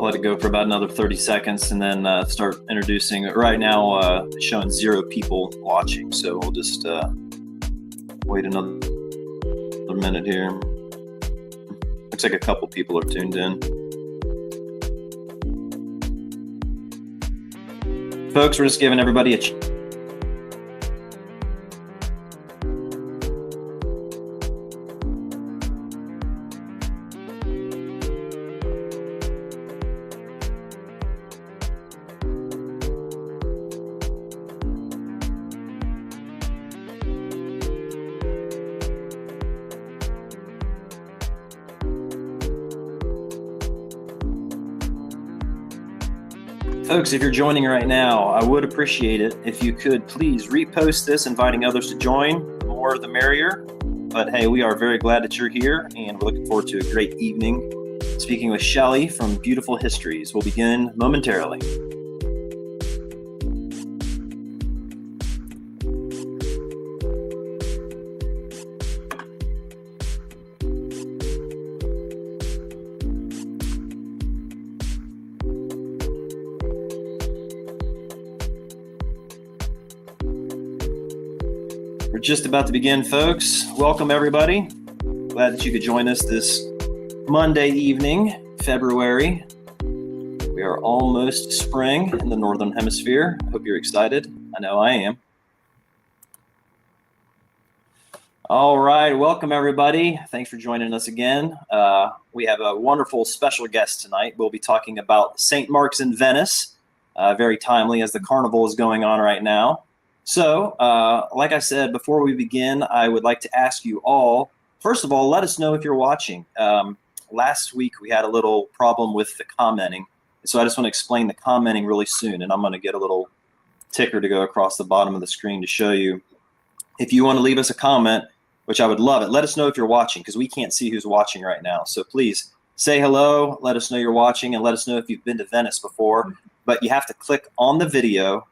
let it go for about another 30 seconds and then start introducing. Right now, it's showing 0 people watching, so we'll just wait another minute here. Looks like a couple people are tuned in. Folks, we're just giving everybody a Folks, if you're joining right now, I would appreciate it if you could please repost this, inviting others to join. The more the merrier. But hey, we are very glad that you're here, and we're looking forward to a great evening. Speaking with Shelley from Beautiful Histories. We'll begin momentarily. We're just about to begin, folks. Welcome, everybody. Glad that you could join us this Monday evening, February. We are almost spring in the Northern Hemisphere. I hope you're excited. I know I am. All right. Welcome, everybody. Thanks for joining us again. We have a wonderful special guest tonight. We'll be talking about St. Mark's in Venice, very timely as the carnival is going on right now. So, like I said, before we begin, I would like to ask you all, first of all, let us know if you're watching. Last week, we had a little problem with the commenting. So I just want to explain the commenting really soon. And I'm going to get a little ticker to go across the bottom of the screen to show you. If you want to leave us a comment, which I would love it, let us know if you're watching, because we can't see who's watching right now. So please say hello, let us know you're watching, and let us know if you've been to Venice before. But you have to click on the video.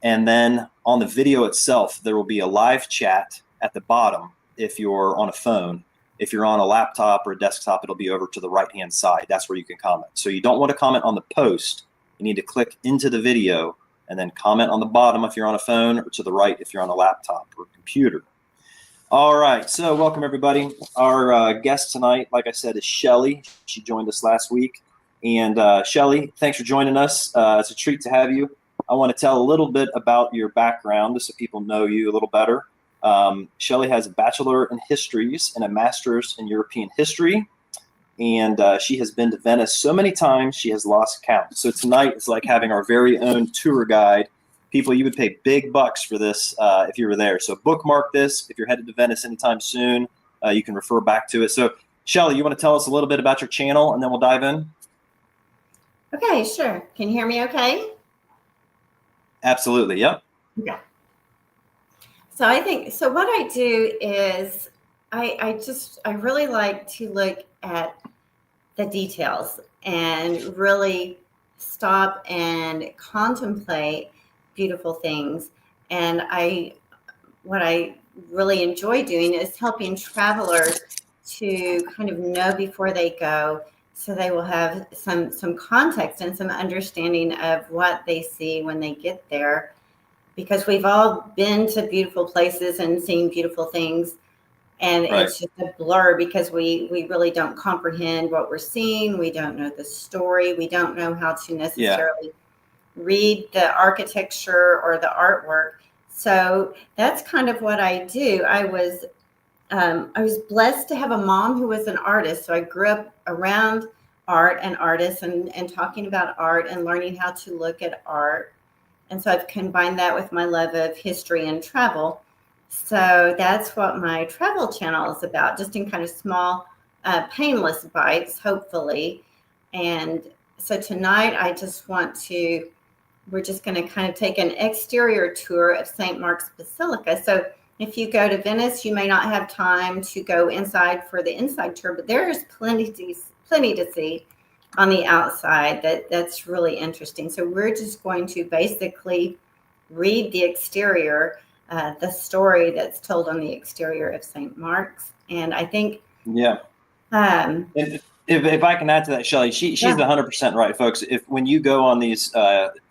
And then on the video itself, there will be a live chat at the bottom if you're on a phone. If you're on a laptop or a desktop, it'll be over to the right-hand side. That's where you can comment. So you don't want to comment on the post. You need to click into the video and then comment on the bottom if you're on a phone, or to the right if you're on a laptop or computer. All right, so welcome, everybody. Our guest tonight, like I said, is Shelley. She joined us last week. And Shelley, thanks for joining us. It's a treat to have you. I want to tell a little bit about your background just so people know you a little better. Shelley has a Bachelor in Histories and a Master's in European History. And she has been to Venice so many times, she has lost count. So tonight is like having our very own tour guide. People, you would pay big bucks for this if you were there. So bookmark this. If you're headed to Venice anytime soon, you can refer back to it. So Shelley, you want to tell us a little bit about your channel, and then we'll dive in? Okay, sure. Can you hear me okay? Absolutely. Yep. Yeah. So what I do is I really like to look at the details and really stop and contemplate beautiful things. And what I really enjoy doing is helping travelers to kind of know before they go, so they will have some context and some understanding of what they see when they get there. Because we've all been to beautiful places and seen beautiful things, and right. It's just a blur because we really don't comprehend what we're seeing. We don't know the story. We don't know how to necessarily read the architecture or the artwork. So that's kind of what I do. I was blessed to have a mom who was an artist. So I grew up around art and artists and talking about art and learning how to look at art. And so I've combined that with my love of history and travel. So that's what my travel channel is about, just in kind of small, painless bites, hopefully. And so tonight we're just going to kind of take an exterior tour of St. Mark's Basilica. So if you go to Venice, you may not have time to go inside for the inside tour, but there is plenty to see on the outside that's really interesting. So we're just going to basically read the exterior, the story that's told on the exterior of St. Mark's. And I think, and if I can add to that, Shelley, she's 100% right, folks. If when you go on these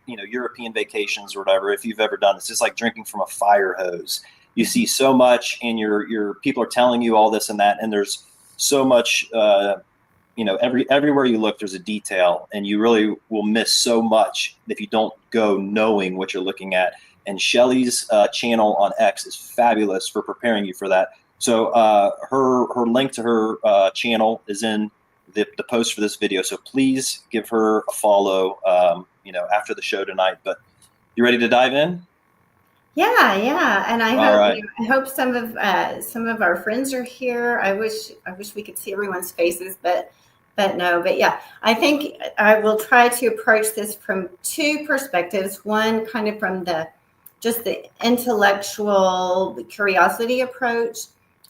European vacations or whatever, if you've ever done this, it's like drinking from a fire hose. You see so much, and your people are telling you all this and that, and there's so much. Everywhere you look, there's a detail, and you really will miss so much if you don't go knowing what you're looking at. And Shelley's channel on X is fabulous for preparing you for that. So her link to her channel is in the post for this video. So please give her a follow, after the show tonight. But you ready to dive in? Yeah, and I All hope right. I hope some of our friends are here. I wish we could see everyone's faces, but no. But yeah, I think I will try to approach this from two perspectives. One, kind of from just the intellectual curiosity approach,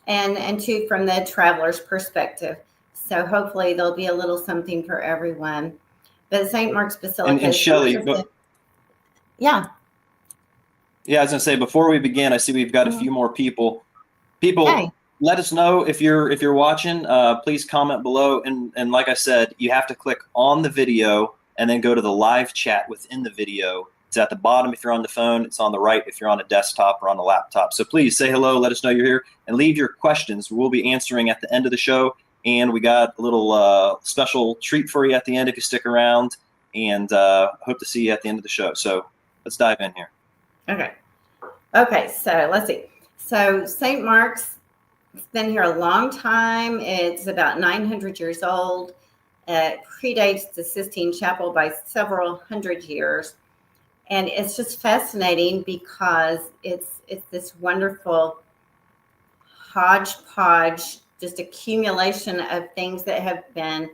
and two, from the traveler's perspective. So hopefully there'll be a little something for everyone. But St. Mark's Basilica. And Shelley, yeah. Yeah, I was gonna say, before we begin, I see we've got a few more people. People, let us know if you're watching. Please comment below, and like I said, you have to click on the video and then go to the live chat within the video. It's at the bottom if you're on the phone. It's on the right if you're on a desktop or on a laptop. So please say hello, let us know you're here, and leave your questions. We'll be answering at the end of the show, and we got a little special treat for you at the end if you stick around, and hope to see you at the end of the show. So let's dive in here. Okay, so let's see. So St. Mark's, it's been here a long time. It's about 900 years old. It predates the Sistine Chapel by several hundred years. And it's just fascinating because it's this wonderful hodgepodge, just accumulation of things that have been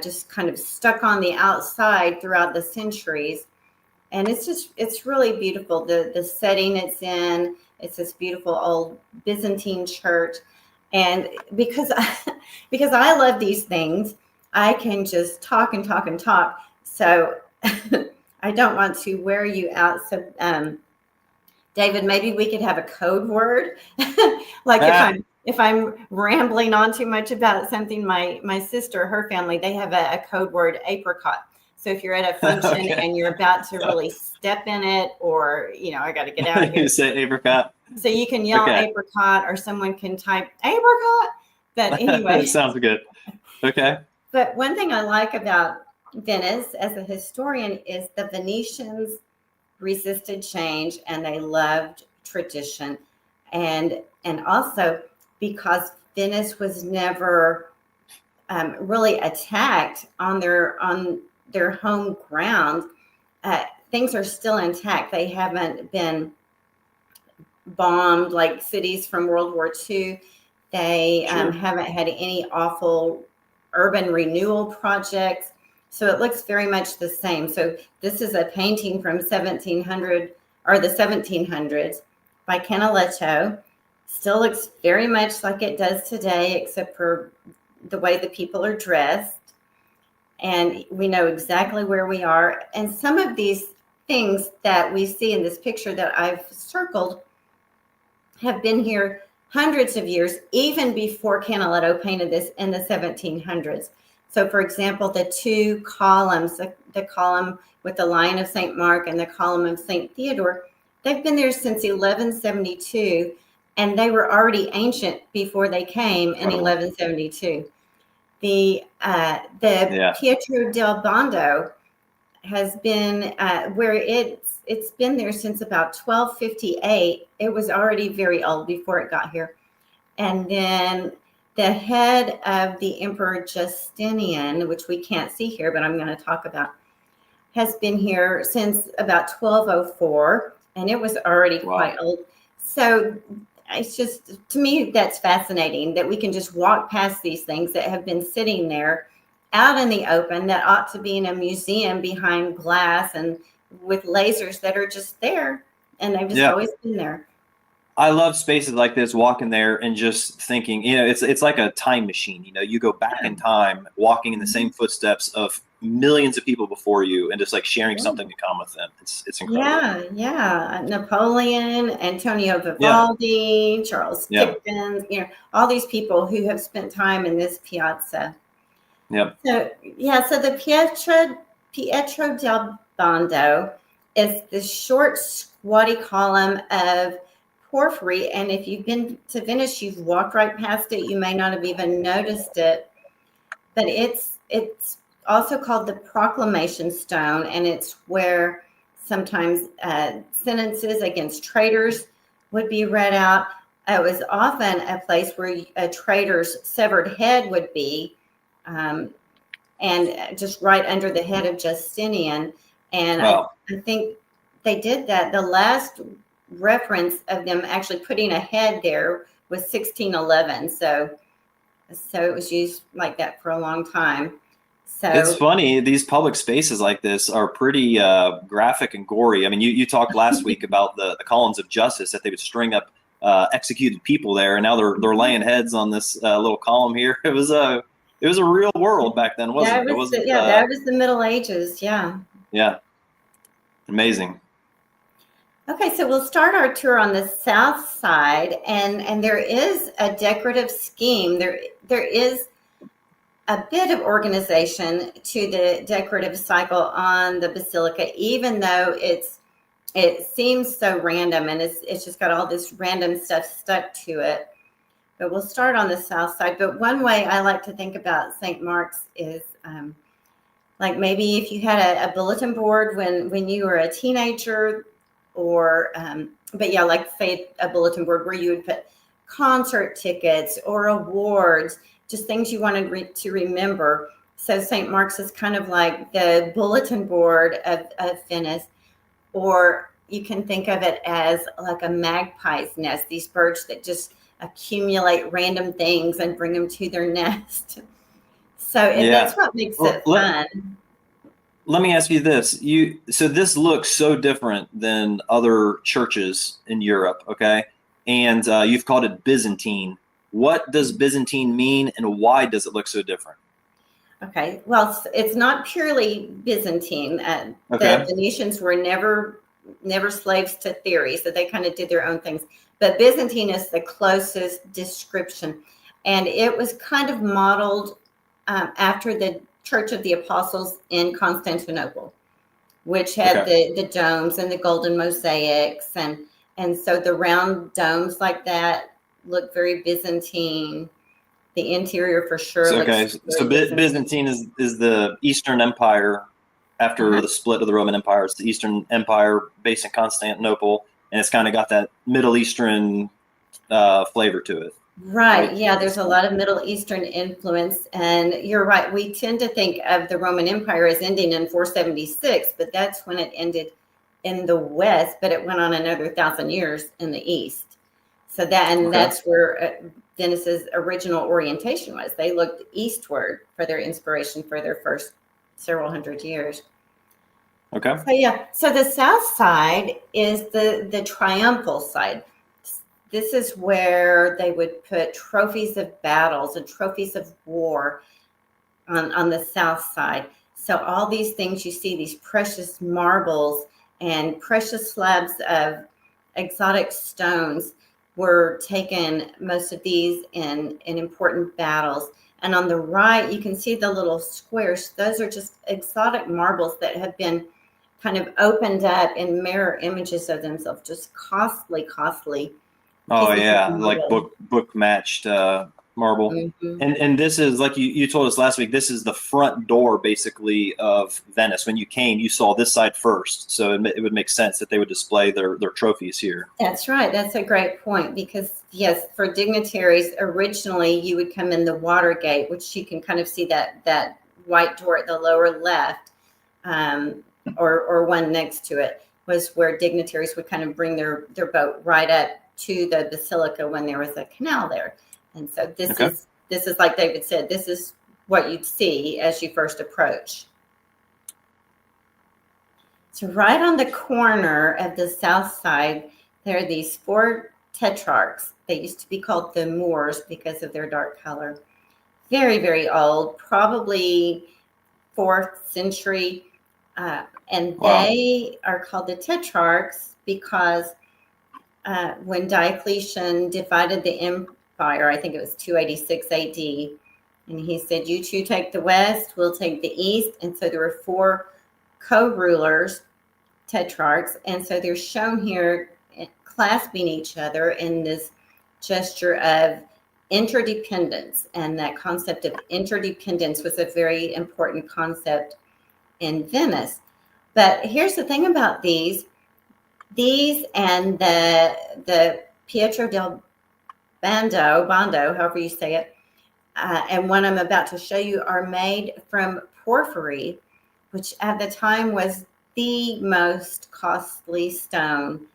just kind of stuck on the outside throughout the centuries. And it's really beautiful. The setting it's in, it's this beautiful old Byzantine church. And because I love these things, I can just talk and talk and talk. So I don't want to wear you out. So David, maybe we could have a code word. Like if I'm rambling on too much about something, my sister, her family, they have a code word, apricot. So if you're at a function and you're about to really step in it, or, I got to get out of here. You say apricot. So you can yell apricot, or someone can type apricot. But anyway. Sounds good. Okay. But one thing I like about Venice as a historian is the Venetians resisted change and they loved tradition. And also because Venice was never really attacked on their home ground, things are still intact. They haven't been bombed like cities from World War II. They haven't had any awful urban renewal projects. So it looks very much the same. So this is a painting from 1700 or the 1700s by Canaletto. Still looks very much like it does today, except for the way the people are dressed. And we know exactly where we are. And some of these things that we see in this picture that I've circled have been here hundreds of years, even before Canaletto painted this in the 1700s. So, for example, the two columns, the column with the Lion of St. Mark and the column of St. Theodore, they've been there since 1172, and they were already ancient before they came in 1172. The Pietro del Bondo has been where it's been there since about 1258. It was already very old before it got here. And then the head of the Emperor Justinian, which we can't see here, but I'm going to talk about, has been here since about 1204, and it was already quite old. So it's just, to me, that's fascinating that we can just walk past these things that have been sitting there out in the open that ought to be in a museum behind glass and with lasers that are just there, and they've just always been there. I love spaces like this, walking there and just thinking, it's like a time machine. You go back in time, walking in the same footsteps of millions of people before you, and just like sharing something in common with them. It's incredible. Yeah. Napoleon, Antonio Vivaldi, Charles Dickens, all these people who have spent time in this piazza. Yep. So the Pietro del Bondo is the short, squatty column of porphyry. And if you've been to Venice, you've walked right past it. You may not have even noticed it, but it's also called the Proclamation Stone, and it's where sometimes sentences against traitors would be read out. It was often a place where a traitor's severed head would be, and just right under the head of Justinian. And Wow. I think they did that. The last reference of them actually putting a head there was 1611. So it was used like that for a long time. So It's funny, these public spaces like this are pretty graphic and gory. I mean, you talked last week about the columns of justice, that they would string up executed people there, and now they're laying heads on this little column here. It was a real world back then, wasn't it? It wasn't. That was the Middle Ages. Yeah. Yeah. Amazing. Okay, so we'll start our tour on the south side, and there is a decorative scheme. There is a bit of organization to the decorative cycle on the basilica, even though it seems so random, and it's just got all this random stuff stuck to it. But we'll start on the south side. But one way I like to think about St. Mark's is like maybe if you had a bulletin board when you were a teenager, or but yeah, like say a bulletin board where you would put concert tickets or awards, just things you wanted to remember. So St. Mark's is kind of like the bulletin board of Venice, or you can think of it as like a magpie's nest, these birds that just accumulate random things and bring them to their nest. So that's what makes it fun. Let me ask you this. So this looks so different than other churches in Europe, okay? And you've called it Byzantine. What does Byzantine mean, and why does it look so different? Okay, well, it's not purely Byzantine. The Venetians were never slaves to theory, so they kind of did their own things. But Byzantine is the closest description, and it was kind of modeled after the Church of the Apostles in Constantinople, which had the domes and the golden mosaics, and so the round domes like that look very Byzantine. The interior for sure. So Byzantine is the Eastern Empire after the split of the Roman Empire. It's the Eastern Empire based in Constantinople, and it's kind of got that Middle Eastern flavor to it. Right. Yeah, there's a lot of Middle Eastern influence, and you're right. We tend to think of the Roman Empire as ending in 476, but that's when it ended in the West, but it went on another 1,000 years in the East. So that's where Venice's original orientation was. They looked eastward for their inspiration for their first several hundred years. Okay. So the south side is the triumphal side. This is where they would put trophies of battles and trophies of war on the south side. So all these things you see, these precious marbles and precious slabs of exotic stones, were taken, most of these in important battles. And on the right, you can see the little squares. Those are just exotic marbles that have been kind of opened up in mirror images of themselves, just costly. Oh yeah, like book matched marble. Mm-hmm. And this is, like you told us last week, this is the front door basically of Venice. When you came, you saw this side first, so it would make sense that they would display their trophies here. That's right. That's a great point, because yes, for dignitaries, originally you would come in the water gate, which you can kind of see that white door at the lower left, or one next to it, was where dignitaries would kind of bring their boat right up to the basilica when there was a canal there. And so this is like David said, this is what you'd see as you first approach. So right on the corner of the south side, there are these 4 tetrarchs. They used to be called the Moors because of their dark color. Very, very old, probably 4th century. And they are called the tetrarchs because when Diocletian divided the empire, I think it was 286 AD, And he said, you two take the west, we'll take the east. And so there were 4 co-rulers, tetrarchs. And so they're shown here clasping each other in this gesture of interdependence. And that concept of interdependence was a very important concept in Venice. But here's the thing about these and the Pietro del Bando, however you say it, and one I'm about to show you, are made from porphyry, which at the time was the most costly stone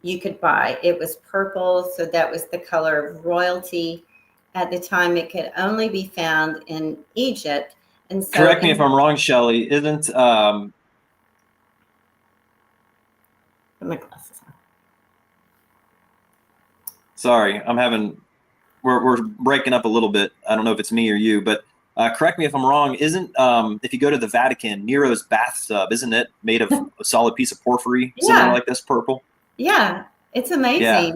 you could buy. It was purple, so that was the color of royalty. At the time, it could only be found in Egypt. And so, correct me if I'm wrong, Shelley. Isn't put my glasses on. Sorry, we're breaking up a little bit. I don't know if it's me or you, but correct me if I'm wrong. Isn't if you go to the Vatican, Nero's bathtub, isn't it made of a solid piece of porphyry, similar like this, purple? Yeah, it's amazing. Yeah,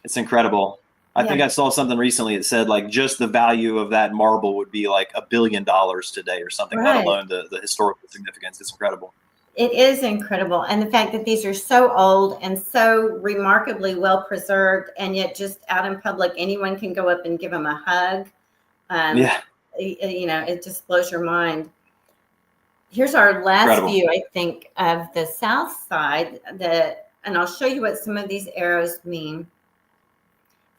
it's incredible. I think I saw something recently that said like just the value of that marble would be like $1 billion today or something, let alone the historical significance. It's incredible. It is incredible. And the fact that these are so old and so remarkably well preserved, and yet just out in public, anyone can go up and give them a hug. You know, it just blows your mind. Here's our last view, I think, of the south side, and I'll show you what some of these arrows mean.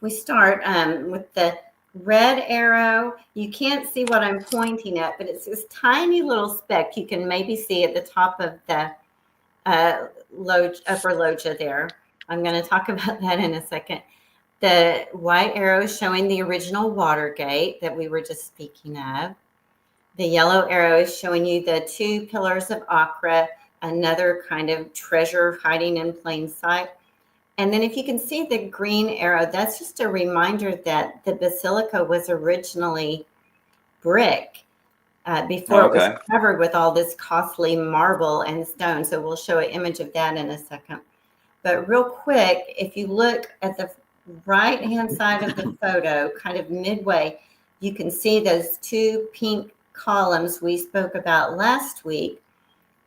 We start with the red arrow. You can't see what I'm pointing at, but it's this tiny little speck. You can maybe see at the top of the upper loggia there. I'm going to talk about that in a second. The white arrow is showing the original Watergate that we were just speaking of. The yellow arrow is showing you the 2 pillars of Acre, another kind of treasure hiding in plain sight. And then if you can see the green arrow, that's just a reminder that the basilica was originally brick before it was covered with all this costly marble and stone. So we'll show an image of that in a second. But real quick, if you look at the right-hand side of the photo, kind of midway, you can see those 2 pink columns we spoke about last week,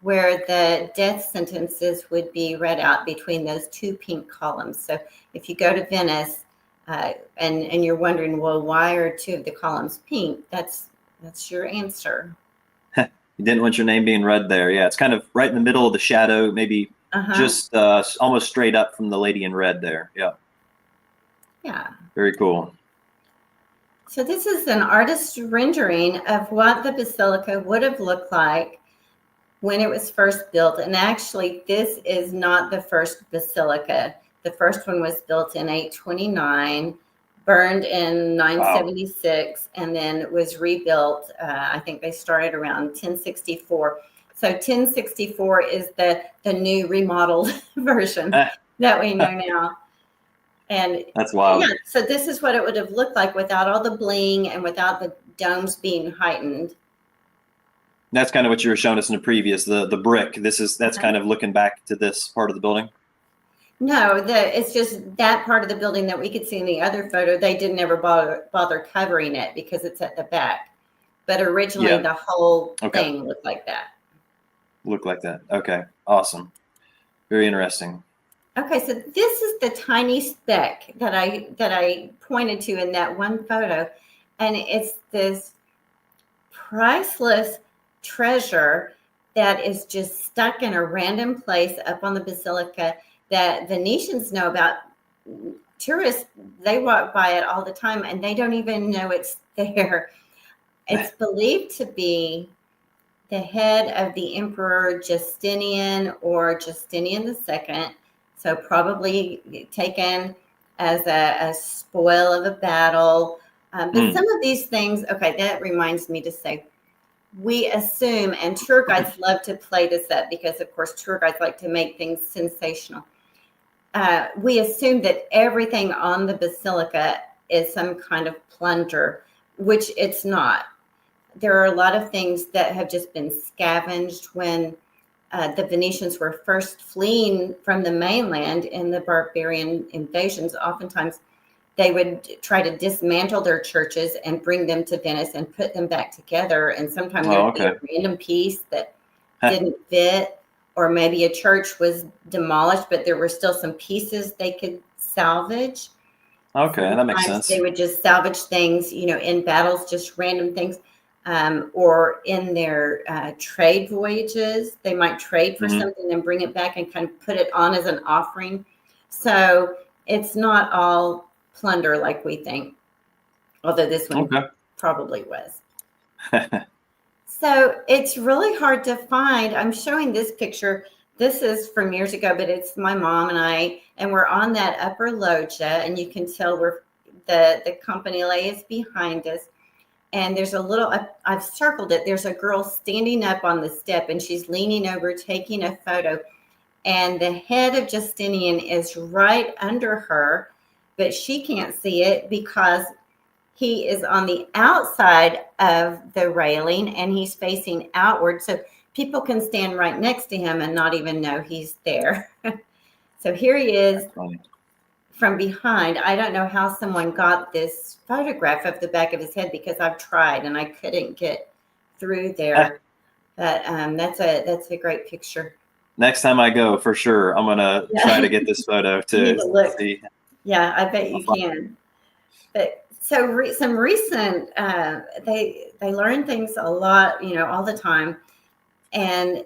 where the death sentences would be read out between those 2 pink columns. So if you go to Venice and you're wondering, well, why are 2 of the columns pink? That's your answer. You didn't want your name being read there. Yeah, it's kind of right in the middle of the shadow, maybe just almost straight up from the lady in red there. Yeah. Yeah. Very cool. So this is an artist's rendering of what the basilica would have looked like when it was first built. And actually, this is not the first basilica. The first one was built in 829, burned in 976, and then was rebuilt. I think they started around 1064. So 1064 is the new remodeled version that we know now. And that's wild. Yeah, so this is what it would have looked like without all the bling and without the domes being heightened. That's kind of what you were showing us in the previous, the brick. That's kind of looking back to this part of the building. No, it's just that part of the building that we could see in the other photo. They didn't ever bother covering it because it's at the back. But originally, the whole thing looked like that. Looked like that. Okay, awesome. Very interesting. Okay, so this is the tiny speck that I pointed to in that one photo, and it's this priceless treasure that is just stuck in a random place up on the basilica that Venetians know about. Tourists, they walk by it all the time and they don't even know it's there. It's believed to be the head of the Emperor Justinian or Justinian II. So probably taken as a spoil of a battle. But some of these things, that reminds me to say, we assume, and tour guides love to play this up because, of course, tour guides like to make things sensational. We assume that everything on the basilica is some kind of plunder, which it's not. There are a lot of things that have just been scavenged when the Venetians were first fleeing from the mainland in the barbarian invasions. Oftentimes they would try to dismantle their churches and bring them to Venice and put them back together. And sometimes there'd be a random piece that didn't fit, or maybe a church was demolished, but there were still some pieces they could salvage. Okay, Sometimes that makes sense. they would just salvage things, in battles, just random things. Or in their trade voyages, they might trade for something and bring it back and kind of put it on as an offering. So it's not all plunder like we think, although this one probably was. So it's really hard to find. I'm showing this picture. This is from years ago, but it's my mom and I, and we're on that upper loggia, and you can tell the campanile is behind us. And there's a little, I've circled it. There's a girl standing up on the step, and she's leaning over, taking a photo. And the head of Justinian is right under her, but she can't see it because he is on the outside of the railing and he's facing outward. So people can stand right next to him and not even know he's there. So here he is from behind. I don't know how someone got this photograph of the back of his head, because I've tried and I couldn't get through there. But that's a great picture. Next time I go, for sure, I'm gonna try to get this photo to see. Yeah, I bet you can. But so some recent, they learn things a lot, all the time. And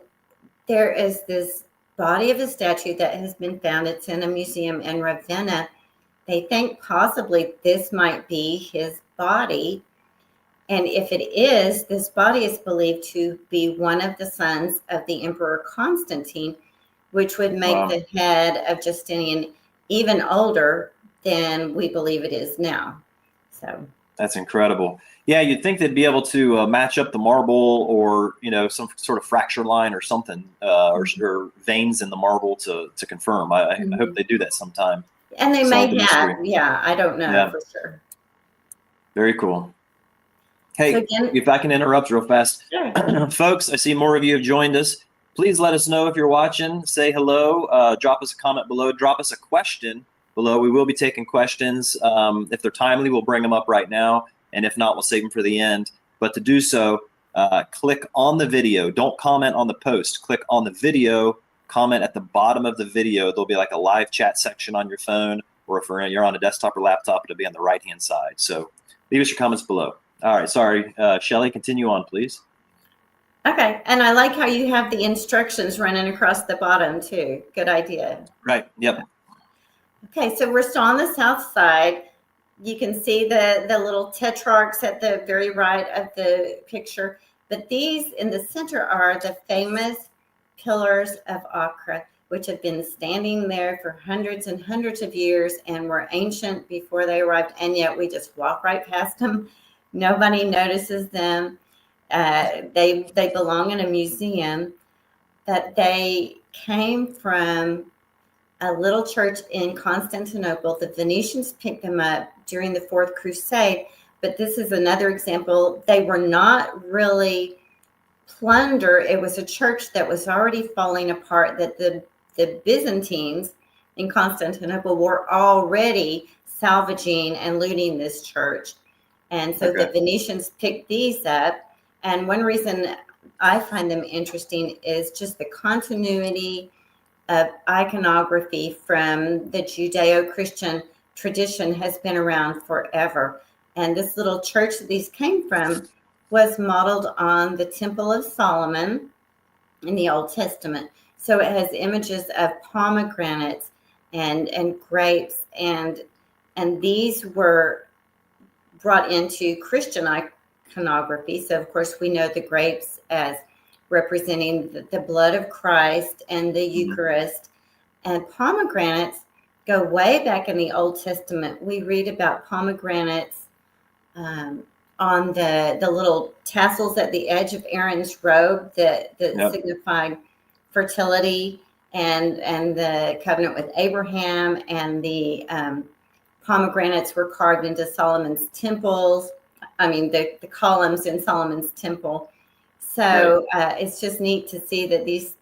there is this body of a statue that has been found. It's in a museum in Ravenna. They think possibly this might be his body. And if it is, this body is believed to be one of the sons of the Emperor Constantine, which would make the head of Justinian even older than we believe it is now. So that's incredible. Yeah, you'd think they'd be able to match up the marble, or some sort of fracture line or something, or veins in the marble to confirm. I hope they do that sometime. And they may have. Yeah, I don't know for sure. Very cool. Hey, so again, if I can interrupt real fast. Sure. Folks, I see more of you have joined us. Please let us know if you're watching. Say hello. Drop us a comment below. Drop us a question below. We will be taking questions. If they're timely, we'll bring them up right now. And if not, we'll save them for the end. But to do so, click on the video. Don't comment on the post. Click on the video. Comment at the bottom of the video. There'll be like a live chat section on your phone, or if you're on a desktop or laptop, it'll be on the right-hand side. So leave us your comments below. All right, sorry. Shelly, continue on, please. Okay, and I like how you have the instructions running across the bottom too. Good idea. Right, yep. Okay, so we're still on the south side. You can see the little tetrarchs at the very right of the picture, but these in the center are the famous pillars of Acre, which have been standing there for hundreds and hundreds of years and were ancient before they arrived, and yet we just walk right past them. Nobody notices them. They belong in a museum, but they came from a little church in Constantinople. The Venetians picked them up during the Fourth Crusade, but this is another example. They were not really plunder. It was a church that was already falling apart, that the Byzantines in Constantinople were already salvaging and looting this church. And so the Venetians picked these up. And one reason I find them interesting is just the continuity of iconography from the Judeo-Christian tradition has been around forever. And this little church that these came from was modeled on the Temple of Solomon in the Old Testament. So it has images of pomegranates and grapes, and these were brought into Christian iconography. So of course we know the grapes as representing the blood of Christ and the Eucharist. And pomegranates go way back in the Old Testament. We read about pomegranates on the little tassels at the edge of Aaron's robe that signified fertility, and the covenant with Abraham, and the pomegranates were carved into Solomon's temples. I mean, the columns in Solomon's temple. So it's just neat to see that these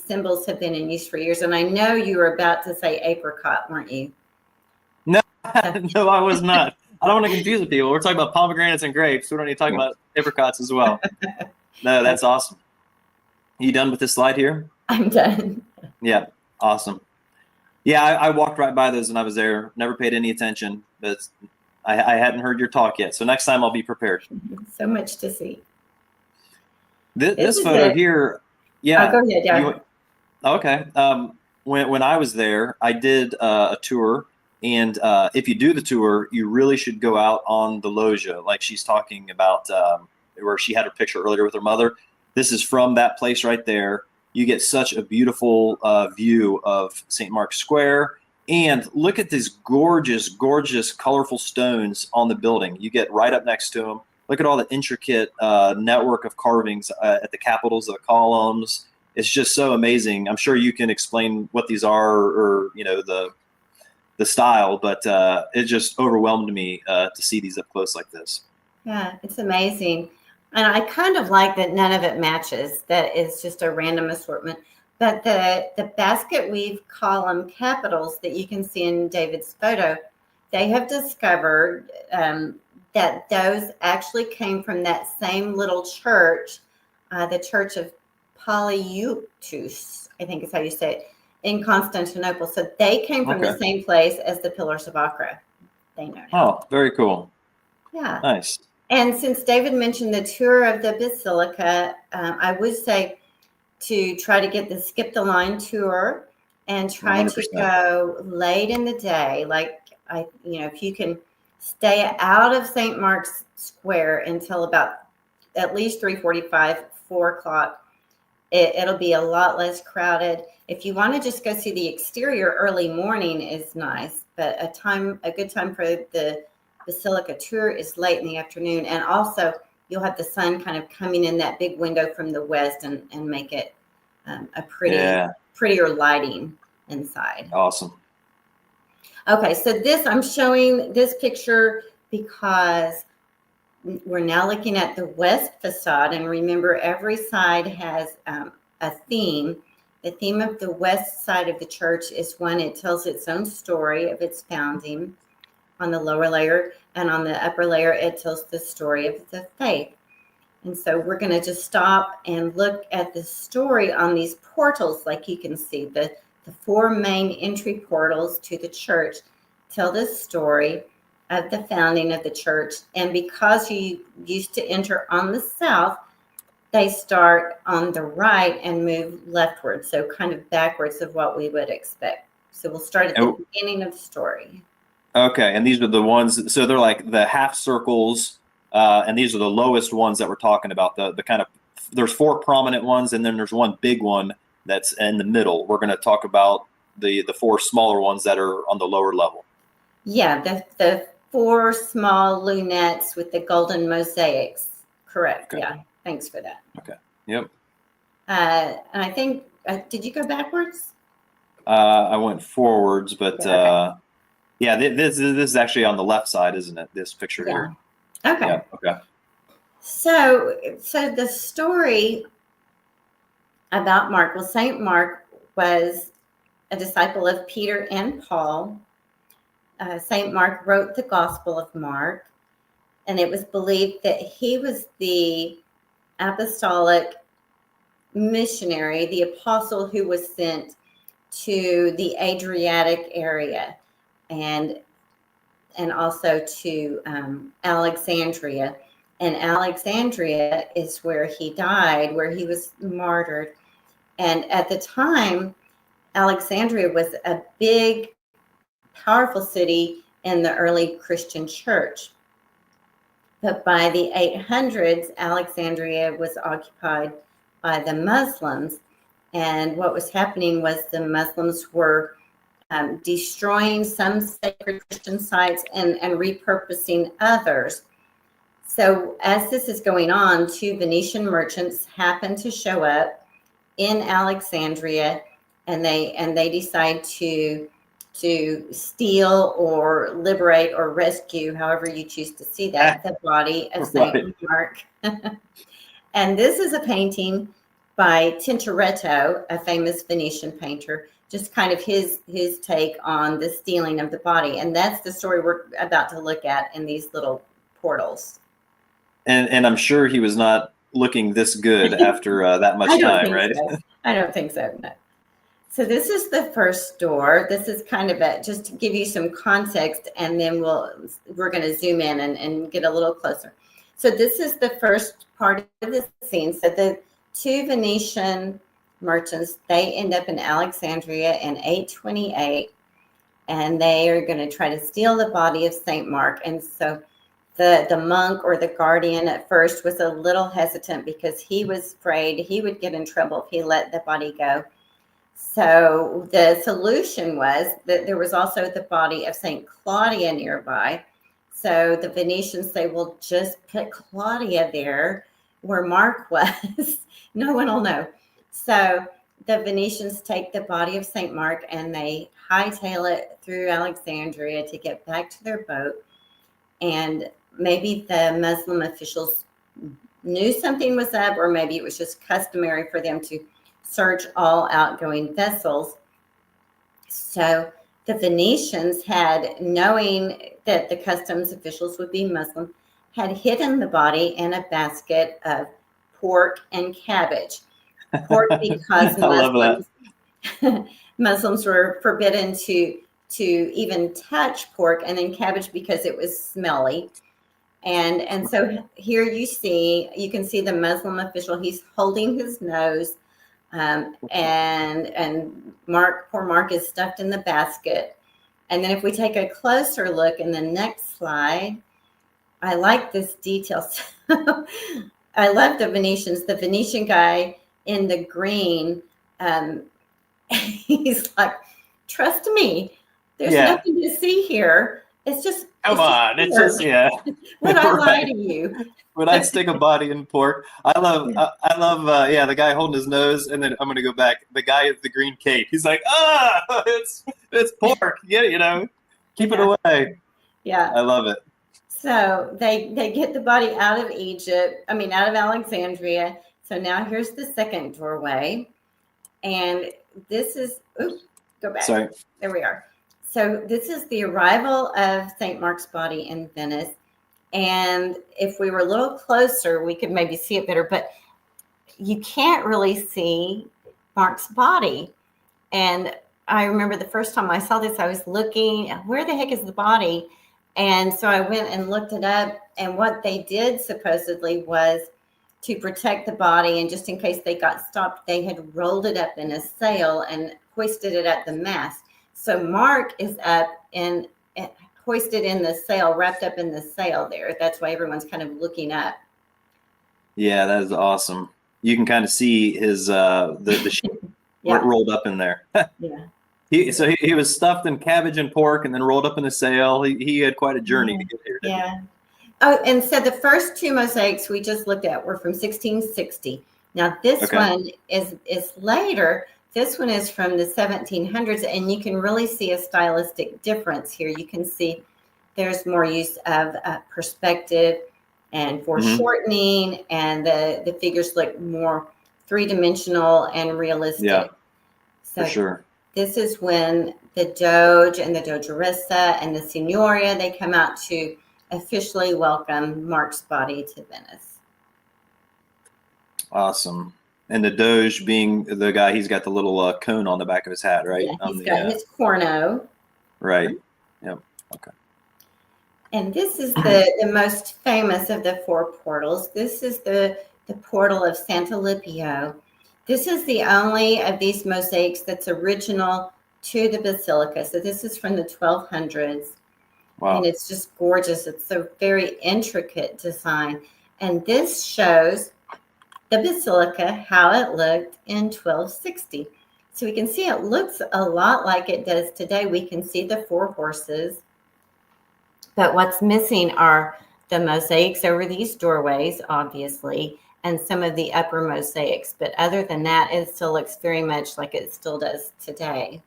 symbols have been in use for years. And I know you were about to say apricot, weren't you? No, No, I was not. I don't want to confuse the people. We're talking about pomegranates and grapes. We don't need to talk about apricots as well. No, that's awesome. You done with this slide here? I'm done. Yeah, awesome. Yeah, I walked right by those when I was there. Never paid any attention, but I hadn't heard your talk yet. So next time I'll be prepared. So much to see. This photo here, yeah. Oh, go ahead. Yeah. Okay. When I was there, I did a tour, and if you do the tour, you really should go out on the loggia, like she's talking about, where she had her picture earlier with her mother. This is from that place right there. You get such a beautiful view of St. Mark's Square, and look at these gorgeous, gorgeous, colorful stones on the building. You get right up next to them. Look at all the intricate network of carvings at the capitals of the columns. It's just so amazing. I'm sure you can explain what these are, or the style, but it just overwhelmed me to see these up close like this. Yeah, it's amazing. And I kind of like that none of it matches. That is just a random assortment. But the basket weave column capitals that you can see in David's photo, they have discovered that those actually came from that same little church, the Church of Polyeuctus, I think is how you say it, in Constantinople. So they came from the same place as the Pillars of Acre. They know. Oh, very cool. Yeah. Nice. And since David mentioned the tour of the Basilica, I would say to try to get the skip the line tour and try 100%. to go late in the day. Like if you can stay out of St. Mark's Square until about at least 3:45, 4 o'clock, it'll be a lot less crowded. If you want to just go see the exterior, early morning is nice, but a good time for the Basilica tour is late in the afternoon. And also you'll have the sun kind of coming in that big window from the west and make it a prettier lighting inside. Awesome. Okay, so I'm showing this picture because we're now looking at the west facade, and remember every side has a theme. The theme of the west side of the church is one, it tells its own story of its founding on the lower layer, and on the upper layer it tells the story of the faith. And so we're going to just stop and look at the story on these portals. Like you can see, the 4 main entry portals to the church tell the story of the founding of the church. And because you used to enter on the south, they start on the right and move leftward, so kind of backwards of what we would expect. So we'll start at the beginning of the story. Okay, and these are the ones, so they're like the half circles, and these are the lowest ones that we're talking about. The kind of, there's 4 prominent ones, and then there's one big one that's in the middle. We're going to talk about the 4 smaller ones that are on the lower level. Yeah, the 4 small lunettes with the golden mosaics. Correct. Okay. Yeah, thanks for that. Okay. Yep. And I think, did you go backwards? I went forwards, but yeah, this is actually on the left side, isn't it? This picture here. Okay. Yeah, okay. So the story about Mark, well, St. Mark was a disciple of Peter and Paul. St. Mark wrote the Gospel of Mark, and it was believed that he was the apostolic missionary, the apostle who was sent to the Adriatic area and also to Alexandria. And Alexandria is where he died, where he was martyred. And at the time, Alexandria was a big, powerful city in the early Christian church. But by the 800s, Alexandria was occupied by the Muslims. And what was happening was the Muslims were destroying some sacred Christian sites and repurposing others. So as this is going on, 2 Venetian merchants happen to show up in Alexandria, and they decide to steal or liberate or rescue, however you choose to see that, the body of St. Mark. And this is a painting by Tintoretto, a famous Venetian painter, just kind of his take on the stealing of the body. And that's the story we're about to look at in these little portals. And I'm sure he was not looking this good after that much time, right? So. I don't think so, no. So this is the first door. This is kind of just to give you some context, and then we're going to zoom in and get a little closer. So this is the first part of the scene. So the two Venetian merchants, they end up in Alexandria in 828, and they are going to try to steal the body of St. Mark. And so the monk or the guardian at first was a little hesitant because he was afraid he would get in trouble if he let the body go. So the solution was that there was also the body of St. Claudia nearby. So the Venetians say, well, just put Claudia there where Mark was. No one will know. So the Venetians take the body of St. Mark and they hightail it through Alexandria to get back to their boat. And maybe the Muslim officials knew something was up, or maybe it was just customary for them to search all outgoing vessels. So the Venetians had, knowing that the customs officials would be Muslim, had hidden the I body in a basket of pork and cabbage. Pork because Muslims were forbidden to even touch pork, and then cabbage because it was smelly. And so here you can see the Muslim official, he's holding his nose. And poor Mark is stuffed in the basket. And then if we take a closer look in the next slide, I like this detail. I love the Venetians. The Venetian guy in the green, he's like, trust me, there's nothing to see here. It's just Come on, it's just Would I lie to you? Would I stick a body in pork? I love the guy holding his nose, and then I'm gonna go back. The guy with the green cape. He's like, it's pork. Yeah, keep it away. Yeah, I love it. So they get the body out of out of Alexandria. So now here's the second doorway, and this is go back. Sorry. There we are. So this is the arrival of St. Mark's body in Venice. And if we were a little closer, we could maybe see it better, but you can't really see Mark's body. And I remember the first time I saw this, I was looking, where the heck is the body? And so I went and looked it up. And what they did supposedly was to protect the body. And just in case they got stopped, they had rolled it up in a sail and hoisted it at the mast. So Mark is up and hoisted in the sail, wrapped up in the sail there. That's why everyone's kind of looking up. Yeah, that is awesome. You can kind of see his the sheep rolled up in there. Yeah. He was stuffed in cabbage and pork and then rolled up in a sail. He had quite a journey to get here. Yeah. Oh, and so the first two mosaics we just looked at were from 1660. Now this one is later. This one is from the 1700s, and you can really see a stylistic difference here. You can see there's more use of perspective and foreshortening, and the figures look more three-dimensional and realistic. Yeah, so for sure. This is when the Doge and the Dogeressa and the Signoria, they come out to officially welcome Mark's body to Venice. Awesome. And the Doge being the guy, he's got the little cone on the back of his hat, right? Yeah, he's got his corno. Right. Yep. Okay. And this is the most famous of the four portals. This is the portal of Santa Lipio. This is the only of these mosaics that's original to the basilica. So this is from the 1200s. Wow. And it's just gorgeous. It's a very intricate design. And this shows the basilica, how it looked in 1260. So we can see it looks a lot like it does today. We can see the four horses. But what's missing are the mosaics over these doorways, obviously, and some of the upper mosaics. But other than that, it still looks very much like it still does today.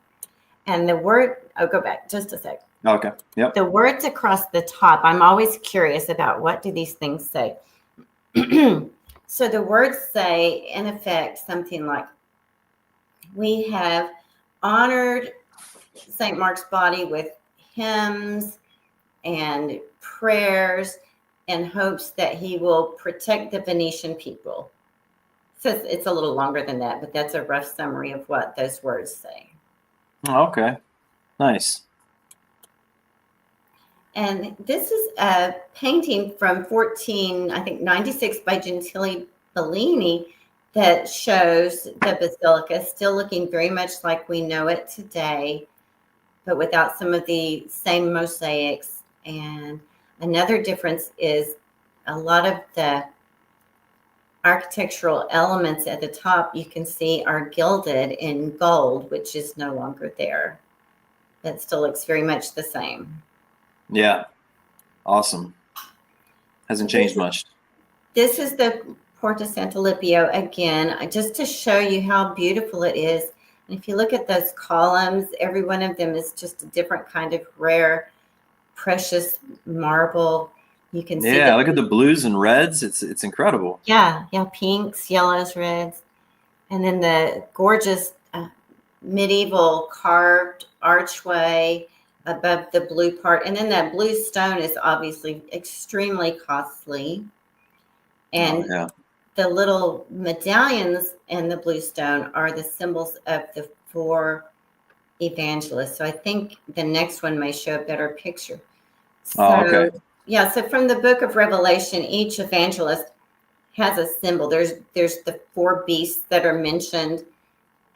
And the word, go back just a sec. Okay. Yep. The words across the top, I'm always curious about what do these things say. So the words say, in effect, something like, we have honored St. Mark's body with hymns and prayers in hopes that he will protect the Venetian people. So it's a little longer than that, but that's a rough summary of what those words say. Okay. Nice. And this is a painting from 96 by Gentile Bellini that shows the basilica still looking very much like we know it today, but without some of the same mosaics. And another difference is a lot of the architectural elements at the top you can see are gilded in gold, which is no longer there. That still looks very much the same. Yeah. Awesome. Hasn't changed much. This is the Porta Sant'Alipio again, just to show you how beautiful it is. And if you look at those columns, every one of them is just a different kind of rare, precious marble. You can see. Yeah, look at the blues and reds. It's incredible. Yeah, pinks, yellows, reds, and then the gorgeous medieval carved archway above the blue part. And then that blue stone is obviously extremely costly. And the little medallions in the blue stone are the symbols of the 4 evangelists. So I think the next one may show a better picture. So, yeah, so from the book of Revelation, each evangelist has a symbol. There's the 4 beasts that are mentioned,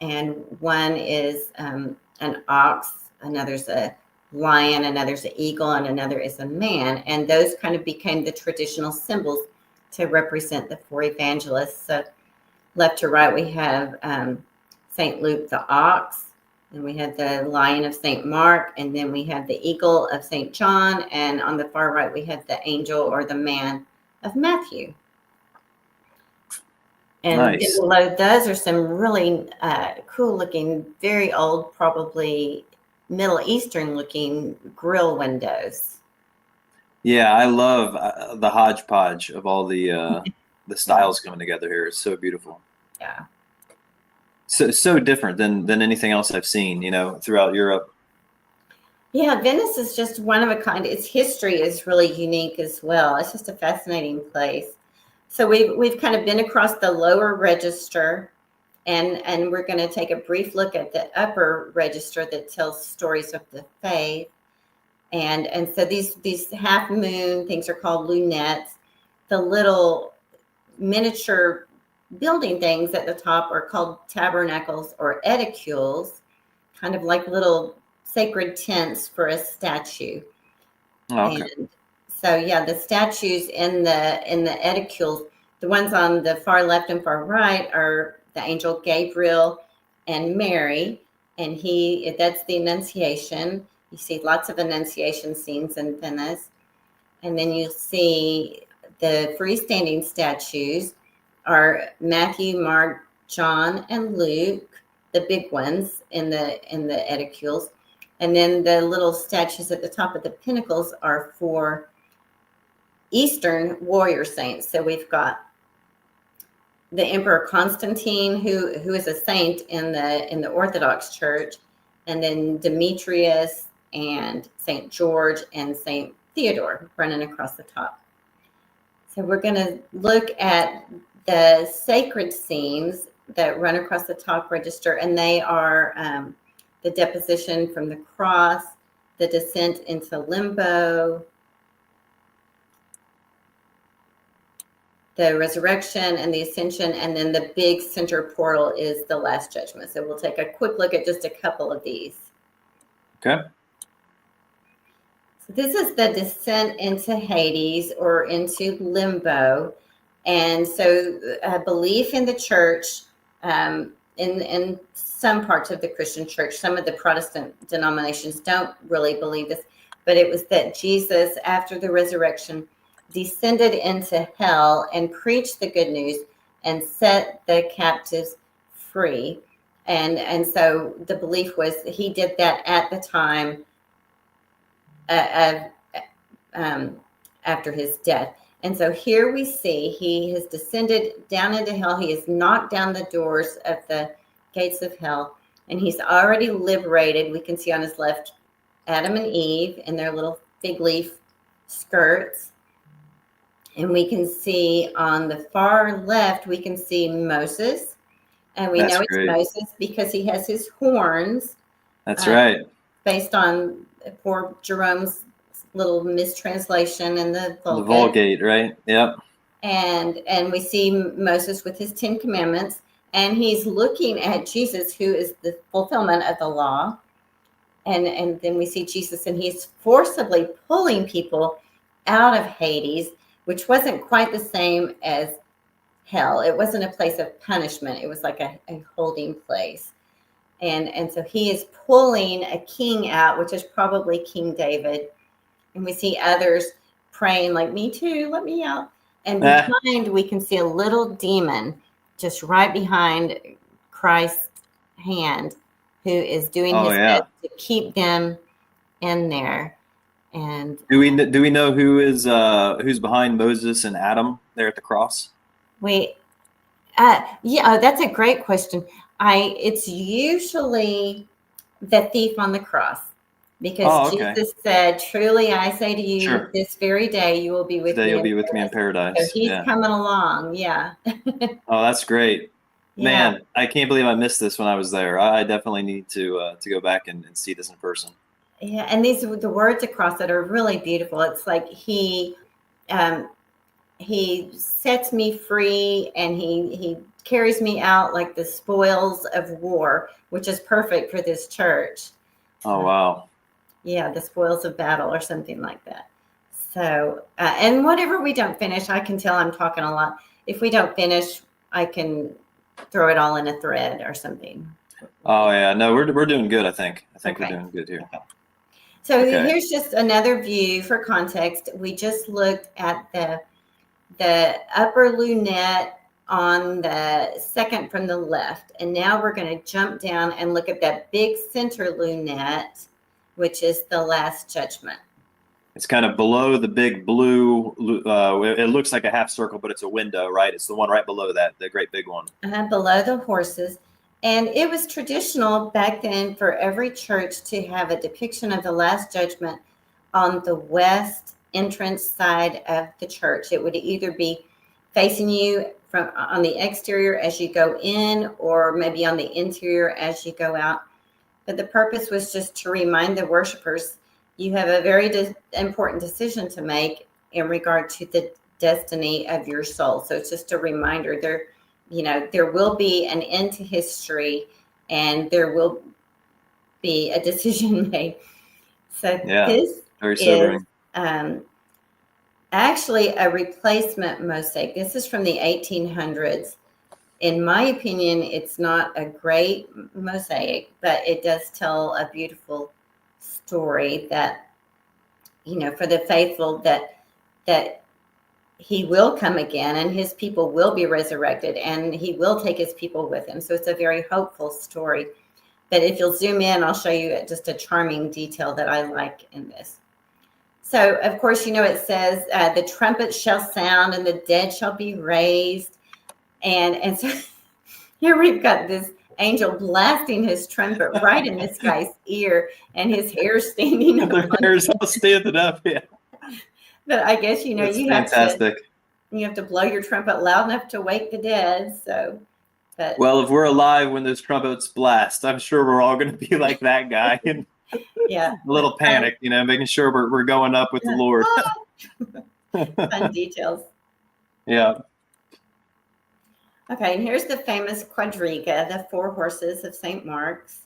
and one is an ox, another's a lion, another's an eagle, and another is a man. And those kind of became the traditional symbols to represent the 4 evangelists. So left to right, we have St. Luke the ox, and we have the lion of St. Mark, and then we have the eagle of St. John, and on the far right, we have the angel or the man of Matthew. And below those are some really cool looking, very old, probably Middle Eastern looking grill windows. Yeah, I love the hodgepodge of all the styles coming together here. It's so beautiful. Yeah. So different than anything else I've seen, throughout Europe. Yeah, Venice is just one of a kind. Its history is really unique as well. It's just a fascinating place. So we've kind of been across the lower register, and we're going to take a brief look at the upper register that tells stories of the faith. And so these half moon things are called lunettes. The little miniature building things at the top are called tabernacles or edicules, kind of like little sacred tents for a statue. Okay. And so yeah, the statues in the edicules, the ones on the far left and far right are the angel Gabriel and Mary, and that's the Annunciation. You see lots of Annunciation scenes in Venice. And then you see the freestanding statues are Matthew, Mark, John, and Luke, the big ones in the edicules. And then the little statues at the top of the pinnacles are for Eastern warrior saints. So we've got the Emperor Constantine, who is a saint in the Orthodox Church, and then Demetrius and St. George and St. Theodore running across the top. So we're going to look at the sacred scenes that run across the top register, and they are the deposition from the cross, the descent into limbo, the resurrection and the ascension, and then the big center portal is the Last Judgment. So we'll take a quick look at just a couple of these. Okay. So this is the descent into Hades or into limbo. And so belief in the church, in some parts of the Christian church, some of the Protestant denominations don't really believe this, but it was that Jesus, after the resurrection, descended into hell and preached the good news and set the captives free. And so the belief was he did that at the time after his death. And so here we see he has descended down into hell. He has knocked down the doors of the gates of hell. and he's already liberated. We can see on his left Adam and Eve in their little fig leaf skirts. And we can see on the far left, we can see Moses. And we know it's Moses because he has his horns. That's right. Based on poor Jerome's little mistranslation in the Vulgate. The Vulgate, right? Yep. And we see Moses with his 10 commandments, and he's looking at Jesus, who is the fulfillment of the law. And then we see Jesus, and he's forcibly pulling people out of Hades, which wasn't quite the same as hell. It wasn't a place of punishment. It was like a holding place. And so he is pulling a king out, which is probably King David. And we see others praying like, me too, let me out. And behind, we can see a little demon just right behind Christ's hand, who is doing his best to keep them in there. And do we know who's behind Moses and Adam there at the cross? That's a great question. It's usually the thief on the cross, because Jesus said, "Truly I say to you, this very day you will be with me. Today you'll be with me in paradise." So he's coming along. Yeah. Oh, that's great, man! I can't believe I missed this when I was there. I definitely need to go back and see this in person. Yeah, and these are the words across it are really beautiful. It's like he sets me free, and he carries me out like the spoils of war, which is perfect for this church. Oh, wow. Yeah, the spoils of battle or something like that. So, and whatever we don't finish, I can tell I'm talking a lot. If we don't finish, I can throw it all in a thread or something. Oh, yeah. No, we're doing good, I think. We're doing good here. Okay. So here's just another view for context. We just looked at the upper lunette on the second from the left. And now we're going to jump down and look at that big center lunette, which is the Last Judgment. It's kind of below the big blue. It looks like a half circle, but it's a window, right? It's the one right below that, the great big one. Below the horses. And it was traditional back then for every church to have a depiction of the Last Judgment on the west entrance side of the church. It would either be facing you from on the exterior as you go in, or maybe on the interior as you go out. But the purpose was just to remind the worshipers, you have a very important decision to make in regard to the destiny of your soul. So it's just a reminder there will be an end to history, and there will be a decision made. So this very sobering. Is actually a replacement mosaic. This is from the 1800s. In my opinion, it's not a great mosaic, but it does tell a beautiful story that, for the faithful, that he will come again and his people will be resurrected and he will take his people with him. So it's a very hopeful story. But if you'll zoom in, I'll show you just a charming detail that I like in this. So, of course, it says the trumpet shall sound and the dead shall be raised. And so here we've got this angel blasting his trumpet right in this guy's ear, and his hair standing up. Their hair's all standing up, yeah. But I guess, That's you fantastic. have to blow your trumpet loud enough to wake the dead. So, well, if we're alive when those trumpets blast, I'm sure we're all going to be like that guy, and a little panic, making sure we're going up with the Lord. Fun details. Yeah. Okay, and here's the famous quadriga, the 4 horses of St. Mark's.